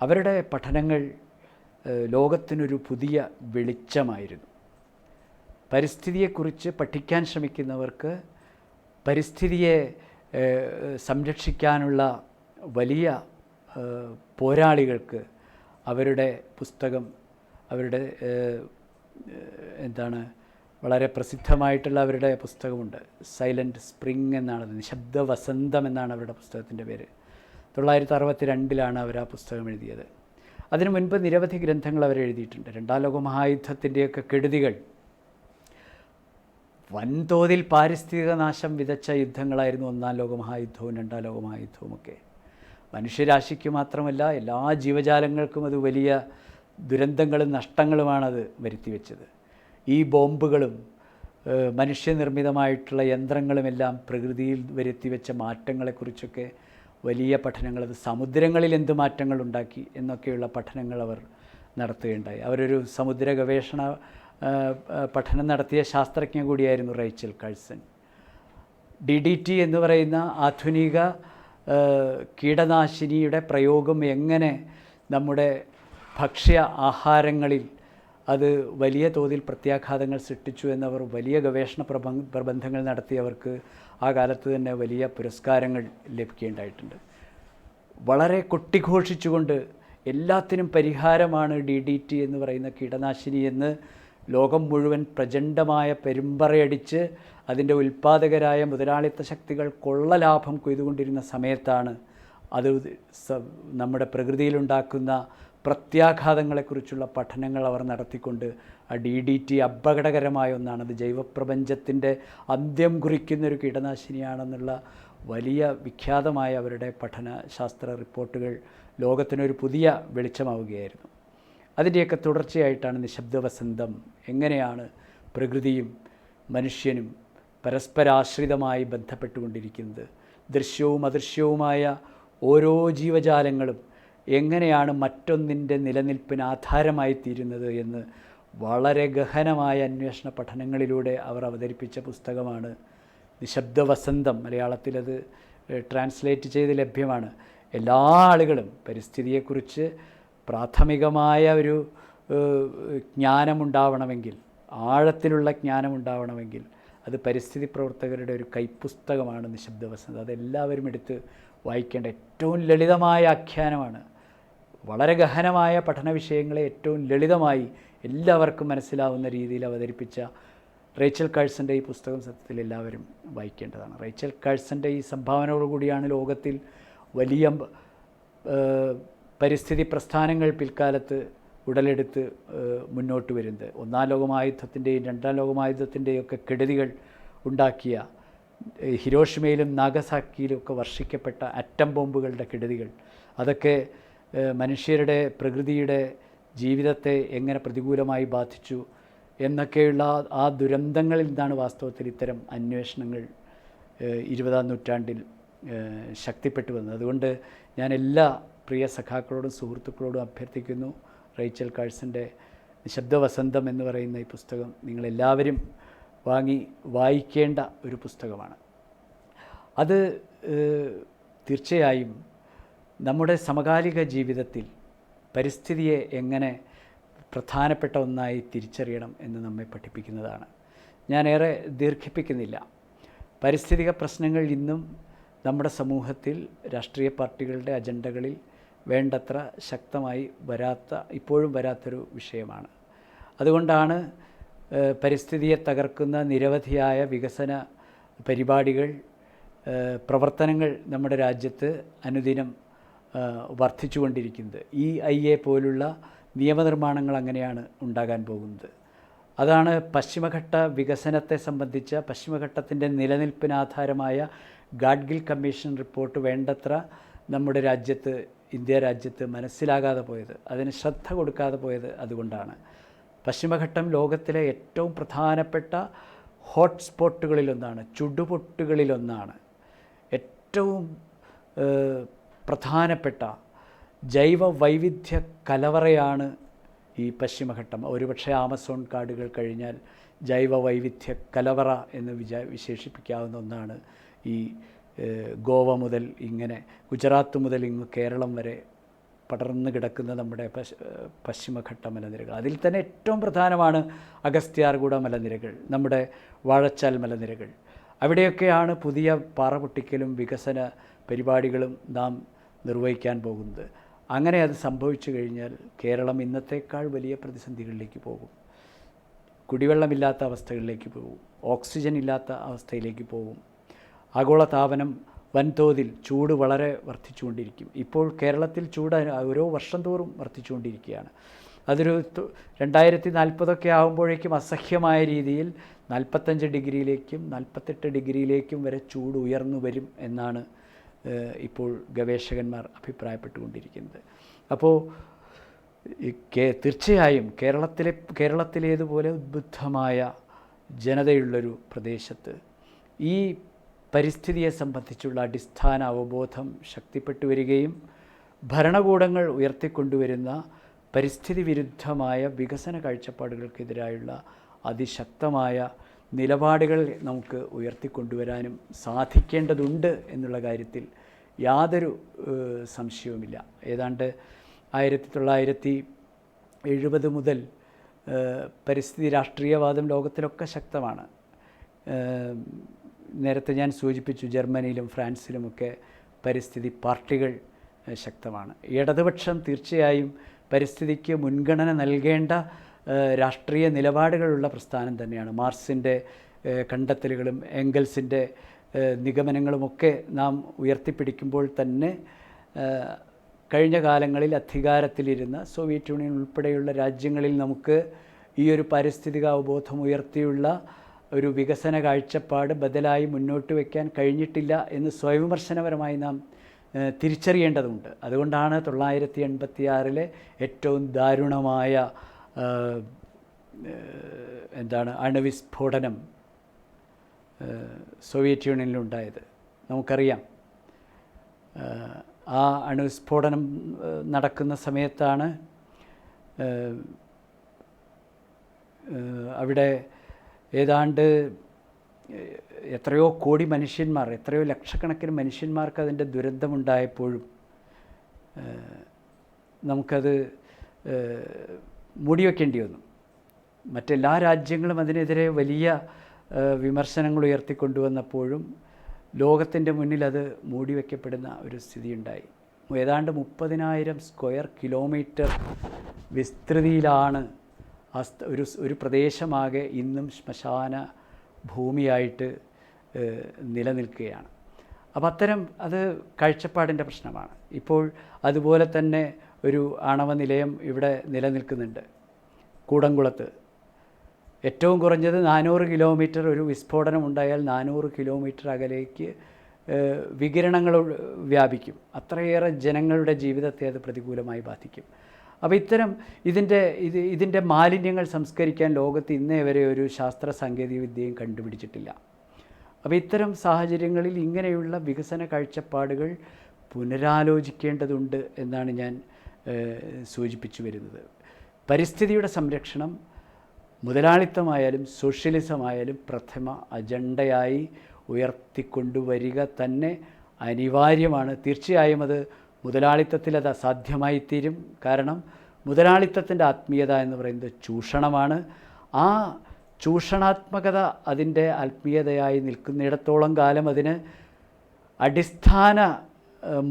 അവരുടെ പഠനങ്ങൾ ലോകത്തിനൊരു പുതിയ വെളിച്ചമായിരുന്നു. പരിസ്ഥിതിയെക്കുറിച്ച് പഠിക്കാൻ ശ്രമിക്കുന്നവർക്ക്, പരിസ്ഥിതിയെ സംരക്ഷിക്കാനുള്ള വലിയ പോരാളികൾക്ക് അവരുടെ പുസ്തകം, അവരുടെ വളരെ പ്രസിദ്ധമായിട്ടുള്ള അവരുടെ പുസ്തകമുണ്ട്. സൈലൻറ്റ് സ്പ്രിംഗ് എന്നാണ്, നിശബ്ദ വസന്തം എന്നാണ് അവരുടെ പുസ്തകത്തിൻ്റെ പേര്. 1962 അവർ ആ പുസ്തകം എഴുതിയത്. അതിനു മുൻപ് നിരവധി ഗ്രന്ഥങ്ങൾ അവർ എഴുതിയിട്ടുണ്ട്. 2ാം ലോക മഹായുദ്ധത്തിൻ്റെയൊക്കെ കെടുതികൾ, വൻതോതിൽ പാരിസ്ഥിതിക നാശം വിതച്ച യുദ്ധങ്ങളായിരുന്നു 1ാം ലോക മഹായുദ്ധവും 2ാം ലോക മഹായുദ്ധവുമൊക്കെ. മനുഷ്യരാശിക്ക് മാത്രമല്ല എല്ലാ ജീവജാലങ്ങൾക്കും അത് വലിയ ദുരന്തങ്ങളും നഷ്ടങ്ങളുമാണത് വരുത്തിവെച്ചത്. ഈ ബോംബുകളും മനുഷ്യനിർമ്മിതമായിട്ടുള്ള യന്ത്രങ്ങളുമെല്ലാം പ്രകൃതിയിൽ വരുത്തിവെച്ച മാറ്റങ്ങളെക്കുറിച്ചൊക്കെ വലിയ പഠനങ്ങൾ, അത് സമുദ്രങ്ങളിൽ എന്ത് മാറ്റങ്ങൾ ഉണ്ടാക്കി എന്നൊക്കെയുള്ള പഠനങ്ങൾ അവർ നടത്തുകയുണ്ടായി. അവരൊരു സമുദ്ര ഗവേഷണ പഠനം നടത്തിയ ശാസ്ത്രജ്ഞ കൂടിയായിരുന്നു റേച്ചൽ കഴ്സൺ. DDT എന്ന് പറയുന്ന ആധുനിക കീടനാശിനിയുടെ പ്രയോഗം എങ്ങനെ നമ്മുടെ ഭക്ഷ്യ ആഹാരങ്ങളിൽ അത് വലിയ തോതിൽ പ്രത്യാഘാതങ്ങൾ സൃഷ്ടിച്ചു എന്നവർ വലിയ ഗവേഷണ പ്രബന്ധങ്ങൾ നടത്തിയവർക്ക് ആ കാലത്ത് തന്നെ വലിയ പുരസ്കാരങ്ങൾ ലഭിക്കുകയുണ്ടായിട്ടുണ്ട്. വളരെ കൊട്ടിഘോഷിച്ചുകൊണ്ട് എല്ലാത്തിനും പരിഹാരമാണ് DDT എന്ന് പറയുന്ന കീടനാശിനി എന്ന് ലോകം മുഴുവൻ പ്രചണ്ഡമായ പെരുമ്പറയടിച്ച് അതിൻ്റെ ഉൽപ്പാദകരായ മുതലാളിത്ത ശക്തികൾ കൊള്ളലാഭം കൊയ്തുകൊണ്ടിരുന്ന സമയത്താണ് അത് നമ്മുടെ പ്രകൃതിയിലുണ്ടാക്കുന്ന പ്രത്യാഘാതങ്ങളെക്കുറിച്ചുള്ള പഠനങ്ങൾ അവർ നടത്തിക്കൊണ്ട് ആ DDT അപകടകരമായ ഒന്നാണ്, അത് ജൈവപ്രപഞ്ചത്തിൻ്റെ അന്ത്യം കുറിക്കുന്നൊരു കീടനാശിനിയാണെന്നുള്ള വലിയ വിഖ്യാതമായ അവരുടെ പഠനശാസ്ത്ര റിപ്പോർട്ടുകൾ ലോകത്തിനൊരു പുതിയ വെളിച്ചമാവുകയായിരുന്നു. അതിൻ്റെയൊക്കെ തുടർച്ചയായിട്ടാണ് നിശബ്ദ വസന്തം എങ്ങനെയാണ് പ്രകൃതിയും മനുഷ്യനും പരസ്പരാശ്രിതമായി ബന്ധപ്പെട്ടുകൊണ്ടിരിക്കുന്നത്, ദൃശ്യവും അദൃശ്യവുമായ ഓരോ ജീവജാലങ്ങളും എങ്ങനെയാണ് മറ്റൊന്നിൻ്റെ നിലനിൽപ്പിന് ആധാരമായി തീരുന്നത് എന്ന് വളരെ ഗഹനമായ അന്വേഷണ പഠനങ്ങളിലൂടെ അവർ അവതരിപ്പിച്ച പുസ്തകമാണ് നിശബ്ദ വസന്തം. മലയാളത്തിലത് ട്രാൻസ്ലേറ്റ് ചെയ്ത് ലഭ്യമാണ്. എല്ലാ ആളുകളും പരിസ്ഥിതിയെക്കുറിച്ച് പ്രാഥമികമായ ഒരു ജ്ഞാനമുണ്ടാവണമെങ്കിൽ, ആഴത്തിലുള്ള ജ്ഞാനമുണ്ടാവണമെങ്കിൽ അത് പരിസ്ഥിതി പ്രവർത്തകരുടെ ഒരു കൈപ്പുസ്തകമാണ് നിശബ്ദ വസന്തം. അതെല്ലാവരും എടുത്ത് വായിക്കേണ്ട ഏറ്റവും ലളിതമായ ആഖ്യാനമാണ്. വളരെ ഗഹനമായ പഠന വിഷയങ്ങളെ ഏറ്റവും ലളിതമായി എല്ലാവർക്കും മനസ്സിലാവുന്ന രീതിയിൽ അവതരിപ്പിച്ച റേച്ചൽ കാഴ്സൻ്റെ ഈ പുസ്തകം സത്യത്തിൽ എല്ലാവരും വായിക്കേണ്ടതാണ്. റേച്ചൽ കാഴ്സൻ്റെ ഈ സംഭാവനയോടുകൂടിയാണ് ലോകത്തിൽ വലിയ പരിസ്ഥിതി പ്രസ്ഥാനങ്ങൾ പിൽക്കാലത്ത് ഉടലെടുത്ത് മുന്നോട്ട് വരുന്നത്. ഒന്നാം ലോകമഹായുദ്ധത്തിൻ്റെയും രണ്ടാം ലോകമഹായുദ്ധത്തിൻ്റെയും ഒക്കെ കെടുതികൾ ഉണ്ടാക്കിയ, ഹിരോഷിമയിലും നാഗസാക്കിയിലും ഒക്കെ വർഷിക്കപ്പെട്ട ആറ്റം ബോംബുകളുടെ കെടുതികൾ, അതൊക്കെ മനുഷ്യരുടെ പ്രകൃതിയുടെ ജീവിതത്തെ എങ്ങനെ പ്രതികൂലമായി ബാധിച്ചു എന്നൊക്കെയുള്ള ആ ദുരന്തങ്ങളിൽ നിന്നാണ് വാസ്തവത്തിൽ ഇത്തരം അന്വേഷണങ്ങൾ 20-ാം നൂറ്റാണ്ടിൽ ശക്തിപ്പെട്ടു വന്നത്. അതുകൊണ്ട് ഞാൻ എല്ലാ പ്രിയ സഖാക്കളോടും സുഹൃത്തുക്കളോടും അഭ്യർത്ഥിക്കുന്നു, റേച്ചൽ കാഴ്സൻ്റെ നിശബ്ദ വസന്തം എന്ന് പറയുന്ന ഈ പുസ്തകം നിങ്ങളെല്ലാവരും വാങ്ങി വായിക്കേണ്ട ഒരു പുസ്തകമാണ്. അത് തീർച്ചയായും നമ്മുടെ സമകാലിക ജീവിതത്തിൽ പരിസ്ഥിതിയെ എങ്ങനെ പ്രധാനപ്പെട്ട ഒന്നായി തിരിച്ചറിയണം എന്ന് നമ്മെ പഠിപ്പിക്കുന്നതാണ്. ഞാനേറെ ദീർഘിപ്പിക്കുന്നില്ല. പാരിസ്ഥിതിക പ്രശ്നങ്ങൾ ഇന്നും നമ്മുടെ സമൂഹത്തിൽ രാഷ്ട്രീയ പാർട്ടികളുടെ അജണ്ടകളിൽ വേണ്ടത്ര ശക്തമായി ഇപ്പോഴും വരാത്തൊരു വിഷയമാണ്. അതുകൊണ്ടാണ് പരിസ്ഥിതിയെ തകർക്കുന്ന നിരവധിയായ വികസന പരിപാടികൾ, പ്രവർത്തനങ്ങൾ നമ്മുടെ രാജ്യത്ത് അനുദിനം വർദ്ധിച്ചുകൊണ്ടിരിക്കുന്നത്. EIA പോലുള്ള നിയമനിർമ്മാണങ്ങൾ അങ്ങനെയാണ് ഉണ്ടാകാൻ പോകുന്നത്. അതാണ് പശ്ചിമഘട്ട വികസനത്തെ സംബന്ധിച്ച പശ്ചിമഘട്ടത്തിൻ്റെ നിലനിൽപ്പിനാധാരമായ ഗാഡ്ഗിൽ കമ്മീഷൻ റിപ്പോർട്ട് വേണ്ടത്ര നമ്മുടെ രാജ്യത്ത്, ഇന്ത്യ രാജ്യത്ത് മനസ്സിലാകാതെ പോയത്, അതിന് ശ്രദ്ധ കൊടുക്കാതെ പോയത് അതുകൊണ്ടാണ്. പശ്ചിമഘട്ടം ലോകത്തിലെ ഏറ്റവും പ്രധാനപ്പെട്ട ഹോട്ട്സ്പോട്ടുകളിലൊന്നാണ്, ചുടുപൊട്ടുകളിലൊന്നാണ്. ഏറ്റവും പ്രധാനപ്പെട്ട ജൈവ വൈവിധ്യ കലവറയാണ് ഈ പശ്ചിമഘട്ടം. ഒരുപക്ഷെ ആമസോൺ കാടുകൾ കഴിഞ്ഞാൽ ജൈവ വൈവിധ്യ കലവറ എന്ന് വിശേഷിപ്പിക്കാവുന്ന ഒന്നാണ് ഈ ഗോവ മുതൽ ഇങ്ങനെ ഗുജറാത്ത് മുതൽ ഇങ്ങ് കേരളം വരെ പടർന്നു കിടക്കുന്ന നമ്മുടെ പശ്ചിമഘട്ട മലനിരകൾ. അതിൽ തന്നെ ഏറ്റവും പ്രധാനമാണ് അഗസ്ത്യാർകൂട മലനിരകൾ, നമ്മുടെ വാഴച്ചാൽ മലനിരകൾ. അവിടെയൊക്കെയാണ് പുതിയ പാറ പൊട്ടിക്കലും വികസന പരിപാടികളും നാം നിർവഹിക്കാൻ പോകുന്നത്. അങ്ങനെ അത് സംഭവിച്ചു കഴിഞ്ഞാൽ കേരളം ഇന്നത്തേക്കാൾ വലിയ പ്രതിസന്ധികളിലേക്ക് പോകും. കുടിവെള്ളമില്ലാത്ത അവസ്ഥകളിലേക്ക് പോകും, ഓക്സിജൻ ഇല്ലാത്ത അവസ്ഥയിലേക്ക് പോകും. ആഗോളതാപനം വൻതോതിൽ, ചൂട് വളരെ വർദ്ധിച്ചുകൊണ്ടിരിക്കും. ഇപ്പോൾ കേരളത്തിൽ ചൂട് ഓരോ വർഷം തോറും വർദ്ധിച്ചുകൊണ്ടിരിക്കുകയാണ്. അതൊരു 2040 ആകുമ്പോഴേക്കും അസഹ്യമായ രീതിയിൽ 45 ഡിഗ്രിയിലേക്കും 48 ഡിഗ്രിയിലേക്കും വരെ ചൂട് ഉയർന്നു വരും എന്നാണ് ഇപ്പോൾ ഗവേഷകന്മാർ അഭിപ്രായപ്പെട്ടുകൊണ്ടിരിക്കുന്നത്. അപ്പോൾ തീർച്ചയായും കേരളത്തിലേതുപോലെ ഉദ്ബുദ്ധമായ ജനതയുള്ളൊരു പ്രദേശത്ത് ഈ പരിസ്ഥിതിയെ സംബന്ധിച്ചുള്ള അടിസ്ഥാന അവബോധം ശക്തിപ്പെട്ടു വരികയും ഭരണകൂടങ്ങൾ ഉയർത്തിക്കൊണ്ടുവരുന്ന പരിസ്ഥിതി വിരുദ്ധമായ വികസന കാഴ്ചപ്പാടുകൾക്കെതിരായുള്ള അതിശക്തമായ നിലപാടുകൾ നമുക്ക് ഉയർത്തിക്കൊണ്ടുവരാനും സാധിക്കേണ്ടതുണ്ട് എന്നുള്ള കാര്യത്തിൽ യാതൊരു സംശയവുമില്ല. ഏതാണ്ട് 1970 മുതൽ പരിസ്ഥിതി രാഷ്ട്രീയവാദം ലോകത്തിലൊക്കെ ശക്തമാണ്. നേരത്തെ ഞാൻ സൂചിപ്പിച്ചു, ജർമ്മനിയിലും ഫ്രാൻസിലുമൊക്കെ പരിസ്ഥിതി പാർട്ടികൾ ശക്തമാണ്. ഇടതുപക്ഷം തീർച്ചയായും പരിസ്ഥിതിക്ക് മുൻഗണന നൽകേണ്ട രാഷ്ട്രീയ നിലപാടുകളുള്ള പ്രസ്ഥാനം തന്നെയാണ്. മാർക്സിൻ്റെ കണ്ടെത്തലുകളും എംഗൽസിൻ്റെ നിഗമനങ്ങളുമൊക്കെ നാം ഉയർത്തിപ്പിടിക്കുമ്പോൾ തന്നെ കഴിഞ്ഞ കാലങ്ങളിൽ അധികാരത്തിലിരുന്ന സോവിയറ്റ് യൂണിയൻ ഉൾപ്പെടെയുള്ള രാജ്യങ്ങളിൽ നമുക്ക് ഈ ഒരു പാരിസ്ഥിതിക അവബോധം ഉയർത്തിയുള്ള ഒരു വികസന കാഴ്ചപ്പാട് ബദലായി മുന്നോട്ട് വയ്ക്കാൻ കഴിഞ്ഞിട്ടില്ല എന്ന് സ്വയംവിമർശനപരമായി നാം തിരിച്ചറിയേണ്ടതുണ്ട്. അതുകൊണ്ടാണ് 1986 ഏറ്റവും ദാരുണമായ അണുവിസ്ഫോടനം സോവിയറ്റ് യൂണിയനിലുണ്ടായത്. നമുക്കറിയാം, ആ അണുവിസ്ഫോടനം നടക്കുന്ന സമയത്താണ് അവിടെ ഏതാണ്ട് എത്രയോ കോടി മനുഷ്യന്മാർ, എത്രയോ ലക്ഷക്കണക്കിന് മനുഷ്യന്മാർക്ക് അതിൻ്റെ ദുരന്തമുണ്ടായപ്പോഴും നമുക്കത് മൂടിവെക്കേണ്ടി വന്നു. മറ്റെല്ലാ രാജ്യങ്ങളും അതിനെതിരെ വലിയ വിമർശനങ്ങൾ ഉയർത്തിക്കൊണ്ടുവന്നപ്പോഴും ലോകത്തിൻ്റെ മുന്നിൽ അത് മൂടിവെക്കപ്പെടുന്ന ഒരു സ്ഥിതിയുണ്ടായി. ഏതാണ്ട് 30,000 സ്ക്വയർ കിലോമീറ്റർ വിസ്തൃതിയിലാണ് ഒരു പ്രദേശമാകെ ഇന്നും ശ്മശാന ഭൂമിയായിട്ട് നിലനിൽക്കുകയാണ്. അപ്പോൾ അത്തരം അത് കാഴ്ചപ്പാടിൻ്റെ പ്രശ്നമാണ്. ഇപ്പോൾ അതുപോലെ തന്നെ ഒരു ആണവ നിലയം ഇവിടെ നിലനിൽക്കുന്നുണ്ട് കൂടംകുളത്ത്. ഏറ്റവും കുറഞ്ഞത് 400 കിലോമീറ്റർ ഒരു വിസ്ഫോടനം ഉണ്ടായാൽ 400 കിലോമീറ്റർ അകലേക്ക് വികിരണങ്ങൾ വ്യാപിക്കും. അത്രയേറെ ജനങ്ങളുടെ ജീവിതത്തെ അത് പ്രതികൂലമായി ബാധിക്കും. അപ്പോൾ ഇത്തരം ഇതിൻ്റെ മാലിന്യങ്ങൾ സംസ്കരിക്കാൻ ലോകത്ത് ഇന്നേ വരെ ഒരു ശാസ്ത്ര സാങ്കേതിക വിദ്യയും കണ്ടുപിടിച്ചിട്ടില്ല. അപ്പോൾ ഇത്തരം സാഹചര്യങ്ങളിൽ ഇങ്ങനെയുള്ള വികസന കാഴ്ചപ്പാടുകൾ പുനരാലോചിക്കേണ്ടതുണ്ട് എന്നാണ് ഞാൻ സൂചിപ്പിച്ചു വരുന്നത്. പരിസ്ഥിതിയുടെ സംരക്ഷണം മുതലാളിത്തമായാലും സോഷ്യലിസമായാലും പ്രഥമ അജണ്ടയായി ഉയർത്തിക്കൊണ്ടുവരിക തന്നെ അനിവാര്യമാണ്. തീർച്ചയായും അത് മുതലാളിത്തത്തിൽ അത് അസാധ്യമായിത്തീരും. കാരണം മുതലാളിത്തത്തിൻ്റെ ആത്മീയത എന്ന് പറയുന്നത് ചൂഷണമാണ്. ആ ചൂഷണാത്മകത അതിൻ്റെ ആത്മീയതയായി നിൽക്കുന്നിടത്തോളം കാലം അതിന് അടിസ്ഥാന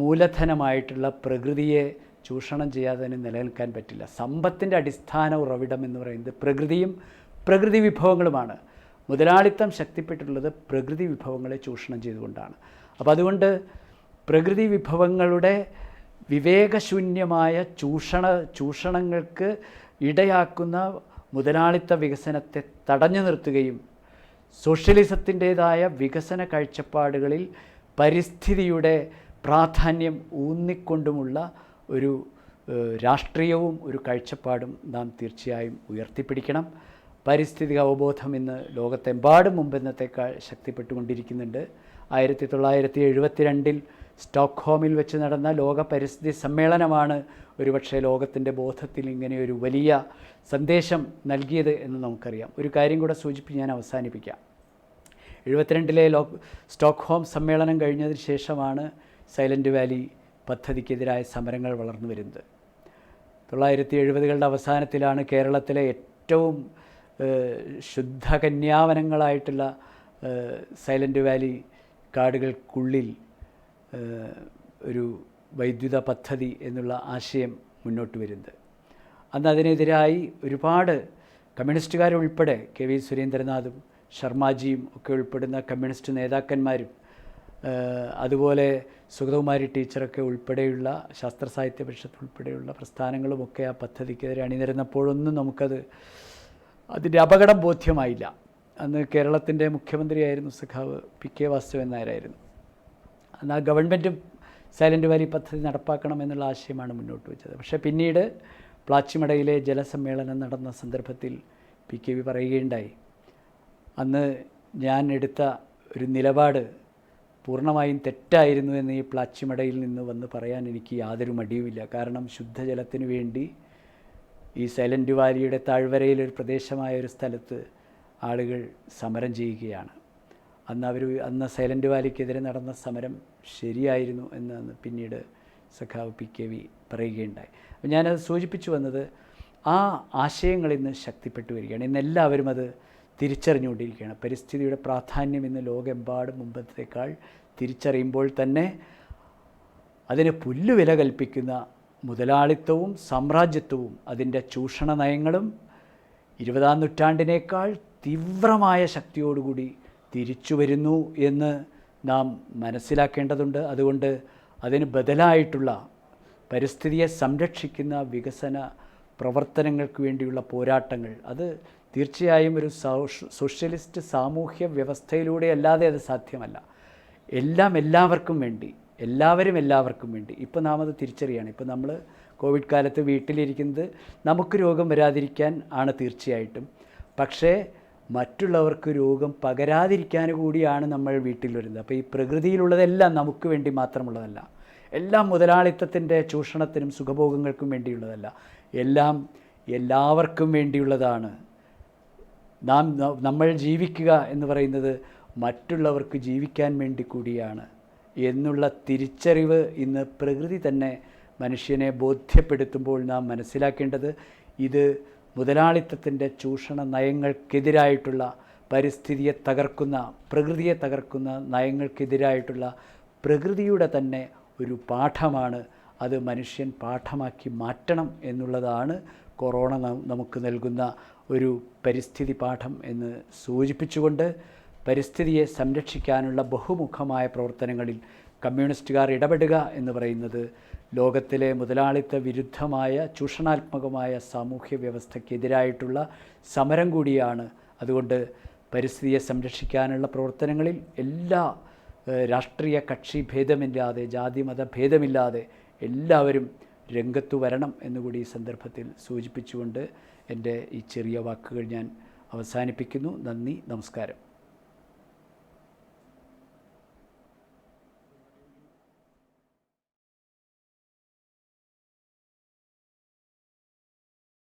മൂലധനമായിട്ടുള്ള പ്രകൃതിയെ ചൂഷണം ചെയ്യാതെ തന്നെ നിലനിൽക്കാൻ പറ്റില്ല. സമ്പത്തിൻ്റെ അടിസ്ഥാന ഉറവിടം എന്ന് പറയുന്നത് പ്രകൃതിയും പ്രകൃതി വിഭവങ്ങളുമാണ്. മുതലാളിത്തം ശക്തിപ്പെട്ടിട്ടുള്ളത് പ്രകൃതി വിഭവങ്ങളെ ചൂഷണം ചെയ്തുകൊണ്ടാണ്. അപ്പോൾ അതുകൊണ്ട് പ്രകൃതി വിഭവങ്ങളുടെ വിവേകശൂന്യമായ ചൂഷണങ്ങൾക്ക് ഇടയാക്കുന്ന മുതലാളിത്ത വികസനത്തെ തടഞ്ഞു നിർത്തുകയും സോഷ്യലിസത്തിൻ്റേതായ വികസന കാഴ്ചപ്പാടുകളിൽ പരിസ്ഥിതിയുടെ പ്രാധാന്യം ഊന്നിക്കൊണ്ടുമുള്ള ഒരു രാഷ്ട്രീയവും ഒരു കാഴ്ചപ്പാടും നാം തീർച്ചയായും ഉയർത്തിപ്പിടിക്കണം. പാരിസ്ഥിതിക അവബോധം ഇന്ന് ലോകത്തെമ്പാടും മുമ്പെന്നത്തേക്കാൾ ശക്തിപ്പെട്ടുകൊണ്ടിരിക്കുന്നുണ്ട്. 1972 സ്റ്റോക്ക്ഹോമിൽ വെച്ച് നടന്ന ലോക പരിസ്ഥിതി സമ്മേളനമാണ് ഒരുപക്ഷെ ലോകത്തിൻ്റെ ബോധത്തിൽ ഇങ്ങനെ ഒരു വലിയ സന്ദേശം നൽകിയത് എന്ന് നമുക്കറിയാം. ഒരു കാര്യം കൂടെ സൂചിപ്പിച്ച് ഞാൻ അവസാനിപ്പിക്കാം. 72 സ്റ്റോക്ക്ഹോം സമ്മേളനം കഴിഞ്ഞതിന് ശേഷമാണ് സൈലൻറ്റ് വാലി പദ്ധതിക്കെതിരായ സമരങ്ങൾ വളർന്നു വരുന്നത്. 1970കളുടെ അവസാനത്തിലാണ് കേരളത്തിലെ ഏറ്റവും ശുദ്ധകന്യാവനങ്ങളായിട്ടുള്ള സൈലൻറ്റ് വാലി കാടുകൾക്കുള്ളിൽ ഒരു വൈദ്യുത പദ്ധതി എന്നുള്ള ആശയം മുന്നോട്ട് വരുന്നത്. അന്ന് അതിനെതിരായി ഒരുപാട് കമ്മ്യൂണിസ്റ്റുകാരുൾപ്പെടെ കെ വി സുരേന്ദ്രനാഥും ശർമാജിയും ഒക്കെ ഉൾപ്പെടുന്ന കമ്മ്യൂണിസ്റ്റ് നേതാക്കന്മാരും അതുപോലെ സുഗതകുമാരി ടീച്ചറൊക്കെ ഉൾപ്പെടെയുള്ള ശാസ്ത്ര സാഹിത്യ പരിഷത്ത് ഉൾപ്പെടെയുള്ള പ്രസ്ഥാനങ്ങളുമൊക്കെ ആ പദ്ധതിക്കെതിരെ അണിനിരന്നപ്പോഴൊന്നും നമുക്കത് അതിൻ്റെ അപകടം ബോധ്യമായില്ല. അന്ന് കേരളത്തിൻ്റെ മുഖ്യമന്ത്രിയായിരുന്നു സഖാവ് PK വാസുദേവൻ നായരായിരുന്നു. അന്ന് ആ ഗവൺമെൻറ്റും സൈലൻറ്റ് വാലി പദ്ധതി നടപ്പാക്കണം എന്നുള്ള ആശയമാണ് മുന്നോട്ട് വെച്ചത്. പക്ഷേ പിന്നീട് പ്ലാച്ചിമടയിലെ ജലസമ്മേളനം നടന്ന സന്ദർഭത്തിൽ PKV പറയുകയുണ്ടായി, അന്ന് ഞാൻ എടുത്ത ഒരു നിലപാട് പൂർണ്ണമായും തെറ്റായിരുന്നു എന്ന് ഈ പ്ലാച്ചിമടയിൽ നിന്ന് വന്ന് പറയാൻ എനിക്ക് യാതൊരു മടിയുമില്ല. കാരണം ശുദ്ധജലത്തിന് വേണ്ടി ഈ സൈലൻറ്റ് വാലിയുടെ താഴ്വരയിലൊരു പ്രദേശമായ ഒരു സ്ഥലത്ത് ആളുകൾ സമരം ചെയ്യുകയാണ്. അന്ന് സൈലൻറ്റ് വാലിക്കെതിരെ നടന്ന സമരം ശരിയായിരുന്നു എന്ന് പിന്നീട് സഖാവ് PKV പറയുകയുണ്ടായി. അപ്പോൾ ഞാനത് സൂചിപ്പിച്ചു വന്നത് ആ ആശയങ്ങൾ ഇന്ന് ശക്തിപ്പെട്ടു വരികയാണ്. ഇന്ന് എല്ലാവരും അത് തിരിച്ചറിഞ്ഞുകൊണ്ടിരിക്കുകയാണ്. പരിസ്ഥിതിയുടെ പ്രാധാന്യം ഇന്ന് ലോകമെമ്പാടും മുമ്പത്തേക്കാൾ തിരിച്ചറിയുമ്പോൾ തന്നെ അതിന് പുല്ലുവില കൽപ്പിക്കുന്ന മുതലാളിത്തവും സാമ്രാജ്യത്വവും അതിൻ്റെ ചൂഷണ നയങ്ങളും 20ാം നൂറ്റാണ്ടിനേക്കാൾ തീവ്രമായ ശക്തിയോടുകൂടി തിരിച്ചു വരുന്നു എന്ന് നാം മനസ്സിലാക്കേണ്ടതുണ്ട്. അതുകൊണ്ട് അതിന് ബദലായിട്ടുള്ള പരിസ്ഥിതിയെ സംരക്ഷിക്കുന്ന വികസന പ്രവർത്തനങ്ങൾക്ക് വേണ്ടിയുള്ള പോരാട്ടങ്ങൾ അത് തീർച്ചയായും ഒരു സോഷ്യലിസ്റ്റ് സാമൂഹ്യ വ്യവസ്ഥയിലൂടെ അല്ലാതെ അത് സാധ്യമല്ല. എല്ലാവർക്കും വേണ്ടി, എല്ലാവർക്കും വേണ്ടി. ഇപ്പോൾ നാം അത് തിരിച്ചറിയാണ്. ഇപ്പോൾ നമ്മൾ കോവിഡ് കാലത്ത് വീട്ടിലിരിക്കുന്നത് നമുക്ക് രോഗം വരാതിരിക്കാൻ ആണ് തീർച്ചയായിട്ടും. പക്ഷേ മറ്റുള്ളവർക്ക് രോഗം പകരാതിരിക്കാൻ കൂടിയാണ് നമ്മൾ വീട്ടിൽ വരുന്നത്. അപ്പോൾ ഈ പ്രകൃതിയിലുള്ളതെല്ലാം നമുക്ക് വേണ്ടി മാത്രമുള്ളതല്ല. എല്ലാം മുതലാളിത്തത്തിൻ്റെ ചൂഷണത്തിനും സുഖഭോഗങ്ങൾക്കും വേണ്ടിയുള്ളതല്ല. എല്ലാം എല്ലാവർക്കും വേണ്ടിയുള്ളതാണ്. നമ്മൾ ജീവിക്കുക എന്ന് പറയുന്നത് മറ്റുള്ളവർക്ക് ജീവിക്കാൻ വേണ്ടി കൂടിയാണ് എന്നുള്ള തിരിച്ചറിവ് ഇന്ന് പ്രകൃതി തന്നെ മനുഷ്യനെ ബോധ്യപ്പെടുത്തുമ്പോൾ നാം മനസ്സിലാക്കേണ്ടത് ഇത് മുതലാളിത്തത്തിൻ്റെ ചൂഷണ നയങ്ങൾക്കെതിരായിട്ടുള്ള, പരിസ്ഥിതിയെ തകർക്കുന്ന, പ്രകൃതിയെ തകർക്കുന്ന നയങ്ങൾക്കെതിരായിട്ടുള്ള പ്രകൃതിയുടെ തന്നെ ഒരു പാഠമാണ്. അത് മനുഷ്യൻ പാഠമാക്കി മാറ്റണം എന്നുള്ളതാണ് കൊറോണ നമുക്ക് നൽകുന്ന ഒരു പരിസ്ഥിതി പാഠം എന്ന് സൂചിപ്പിച്ചുകൊണ്ട് പരിസ്ഥിതിയെ സംരക്ഷിക്കാനുള്ള ബഹുമുഖമായ പ്രവർത്തനങ്ങളിൽ കമ്മ്യൂണിസ്റ്റുകാർ ഇടപെടുക എന്ന് പറയുന്നത് ലോകത്തിലെ മുതലാളിത്ത വിരുദ്ധമായ ചൂഷണാത്മകമായ സാമൂഹ്യ വ്യവസ്ഥയ്ക്കെതിരായിട്ടുള്ള സമരം കൂടിയാണ്. അതുകൊണ്ട് പരിസ്ഥിതിയെ സംരക്ഷിക്കാനുള്ള പ്രവർത്തനങ്ങളിൽ എല്ലാ രാഷ്ട്രീയ കക്ഷി ഭേദമില്ലാതെ, ജാതിമത ഭേദമില്ലാതെ എല്ലാവരും രംഗത്തു വരണം എന്നുകൂടി ഈ സന്ദർഭത്തിൽ സൂചിപ്പിച്ചുകൊണ്ട് എൻ്റെ ഈ ചെറിയ വാക്കുകൾ ഞാൻ അവസാനിപ്പിക്കുന്നു. നന്ദി, നമസ്കാരം.